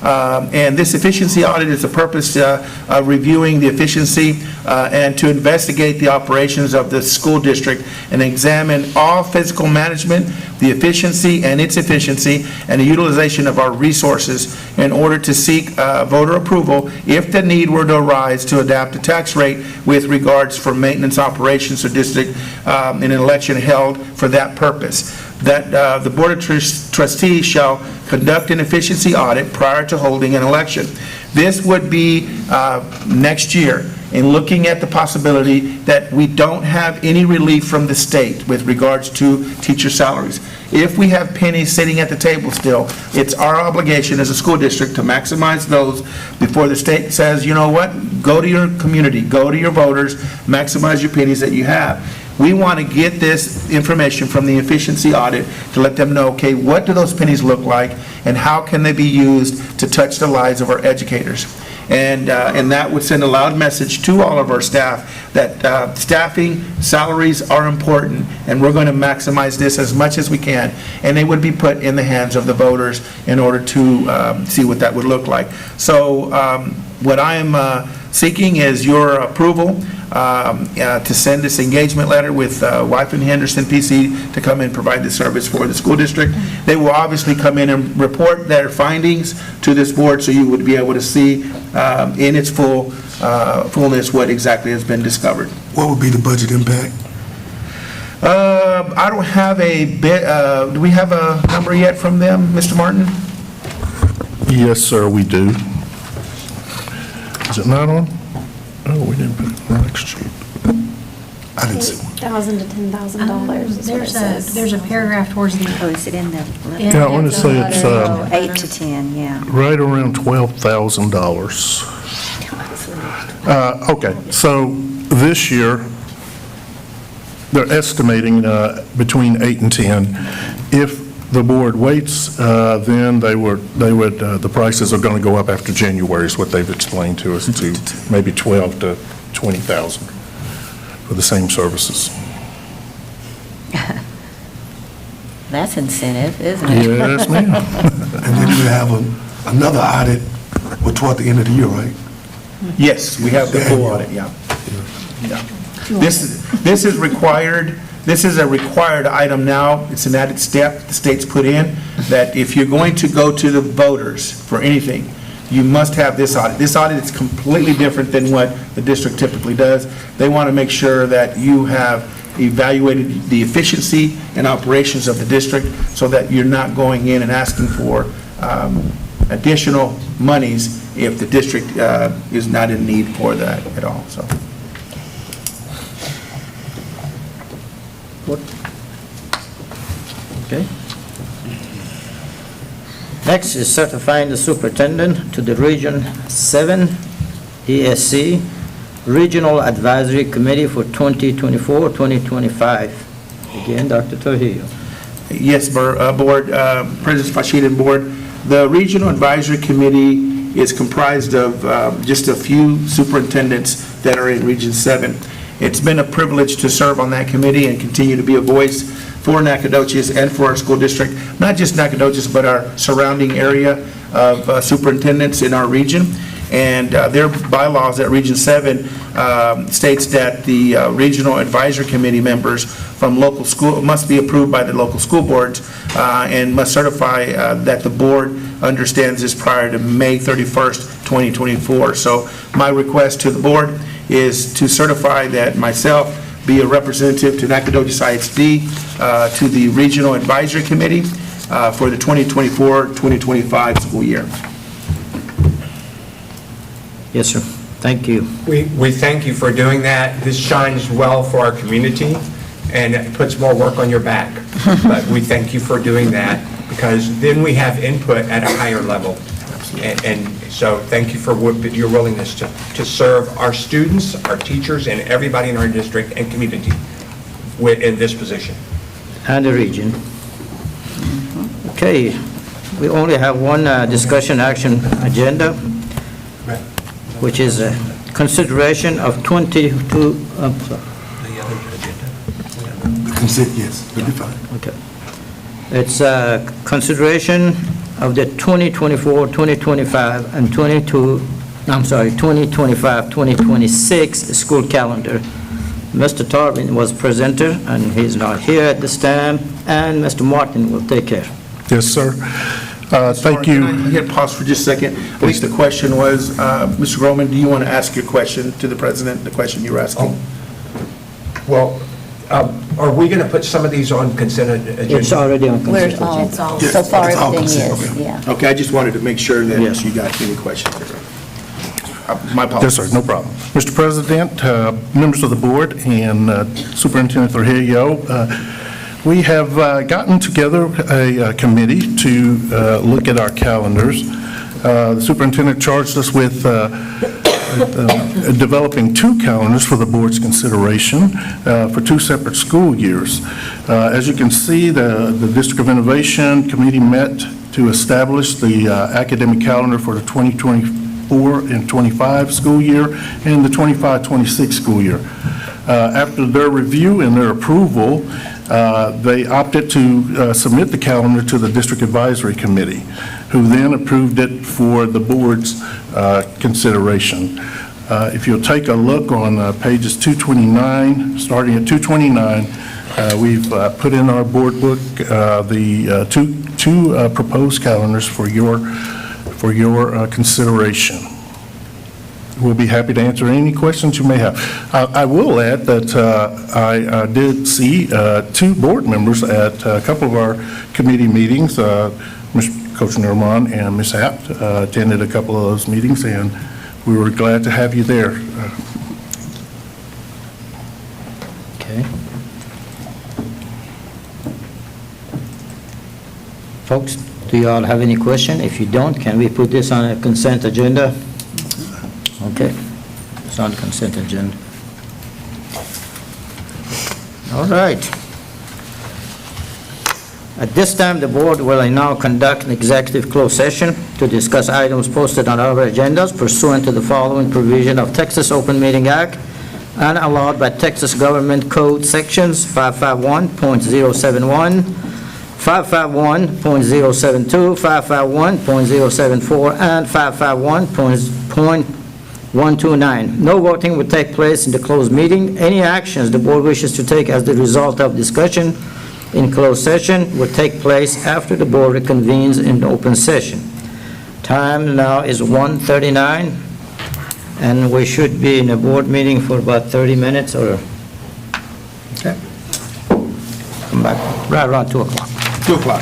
And this efficiency audit is the purpose of reviewing the efficiency and to investigate the operations of the school district and examine all physical management, the efficiency and its efficiency, and the utilization of our resources in order to seek voter approval if the need were to arise to adapt the tax rate with regards for maintenance operations or district in an election held for that purpose. That the Board of Trustees shall conduct an efficiency audit prior to holding an election. This would be next year, in looking at the possibility that we don't have any relief from the state with regards to teacher salaries. If we have pennies sitting at the table still, it's our obligation as a school district to maximize those before the state says, you know what, go to your community, go to your voters, maximize your pennies that you have. We want to get this information from the efficiency audit to let them know, okay, what do those pennies look like and how can they be used to touch the lives of our educators? And that would send a loud message to all of our staff that staffing, salaries are important, and we're going to maximize this as much as we can. And they would be put in the hands of the voters in order to see what that would look like. So what I am seeking is your approval to send this engagement letter with Wilf and Henderson PC to come and provide the service for the school district. They will obviously come in and report their findings to this board, so you would be able to see in its fullness what exactly has been discovered. What would be the budget impact? I don't have a bit, do we have a number yet from them, Mr. Martin? Yes, sir, we do. Is it not on? Oh, we didn't put it on the next sheet. I didn't see one. $1,000 to $10,000 is what it says. There's a paragraph towards the Oh, is it in the? Yeah, I want to say it's 8 to 10, yeah. right around $12,000. Okay, so this year, they're estimating between 8 and 10. If the board waits, then the prices are going to go up after January, is what they've explained to us, to maybe 12 to 20,000 for the same services. That's incentive, isn't it? Yes, ma'am. And then you have another audit toward the end of the year, right? Yes, we have the full audit, yeah. Yeah. This is required, this is a required item now. It's an added step the state's put in, that if you're going to go to the voters for anything, you must have this audit. This audit is completely different than what the district typically does. They want to make sure that you have evaluated the efficiency and operations of the district so that you're not going in and asking for additional monies if the district is not in need for that at all, so. Okay. Next is certifying the superintendent to the Region 7 ESC Regional Advisory Committee for 2024-2025. Again, Dr. Trujillo. Yes, Board, President Fashid and Board, the Regional Advisory Committee is comprised of just a few superintendents that are in Region 7. It's been a privilege to serve on that committee and continue to be a voice for Nacogdoches and for our school district, not just Nacogdoches, but our surrounding area of superintendents in our region. And their bylaws at Region 7 states that the Regional Advisory Committee members from local school must be approved by the local school boards and must certify that the board understands this prior to May 31st, 2024. So my request to the board is to certify that myself be a representative to Nacogdoches ISD to the Regional Advisory Committee for the 2024-2025 school year. Yes, sir. Thank you. We thank you for doing that. This shines well for our community, and it puts more work on your back. But we thank you for doing that, because then we have input at a higher level. And so thank you for your willingness to serve our students, our teachers, and everybody in our district and community in this position. And the region. Okay, we only have one discussion action agenda, which is a consideration of 22, The consent, yes, that'd be fine. okay. It's a consideration of the 2024-2025 and 2025-2026 school calendar. Mr. Tarvin was presenter, and he's not here at this time, and Mr. Martin will take care. Yes, sir. Thank you. Can I get a pause for just a second? I think the question was, Mr. Groman, do you want to ask your question to the president, the question you were asking? Well, are we going to put some of these on consent agenda? It's already on consent We're agenda. all, Yes, so far, it's all everything consent, is, yeah. Okay, I just wanted to make sure that Yes. you got any questions. My Yes, apologies. sir, no problem. Mr. President, members of the board, and Superintendent Trujillo, we have gotten together a committee to look at our calendars. The superintendent charged us with developing two calendars for the board's consideration for two separate school years. As you can see, the District of Innovation Committee met to establish the academic calendar for the 2024 and 25 school year and the 25-26 school year. After their review and their approval, they opted to submit the calendar to the District Advisory Committee, who then approved it for the board's consideration. If you'll take a look on pages 229, starting at 229, we've put in our board book the two proposed calendars for your consideration. We'll be happy to answer any questions you may have. I will add that I did see two board members at a couple of our committee meetings. Coach Nerman and Ms. Apt attended a couple of those meetings, and we were glad to have you there. Okay. Folks, do you all have any question? If you don't, can we put this on a consent agenda? Okay, it's on consent agenda. All right. At this time, the board will now conduct an executive closed session to discuss items posted on our agendas pursuant to the following provision of Texas Open Meeting Act and allowed by Texas Government Code Sections 551.071, 551.072, 551.074, and 551.129. No voting will take place in the closed meeting. Any actions the board wishes to take as the result of discussion in closed session will take place after the board reconvenes in open session. Time now is 1:39, and we should be in a board meeting for about 30 minutes or, Okay. come back, right around 2 o'clock. 2 o'clock.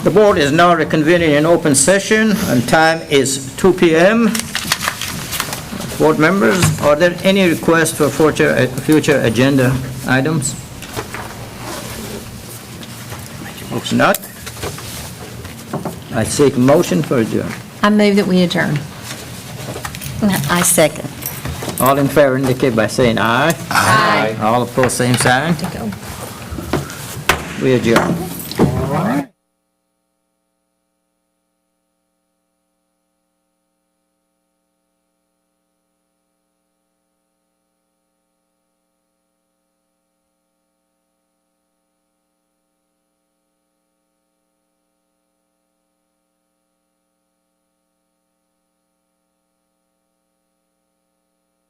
The board is now reconvening in open session, and time is 2 p.m. Board members, are there any requests for future agenda items? If not, I seek motion for adjourn. I move that we adjourn. I second. All in favor indicate by saying aye. Aye. All opposed, same sign. We adjourn.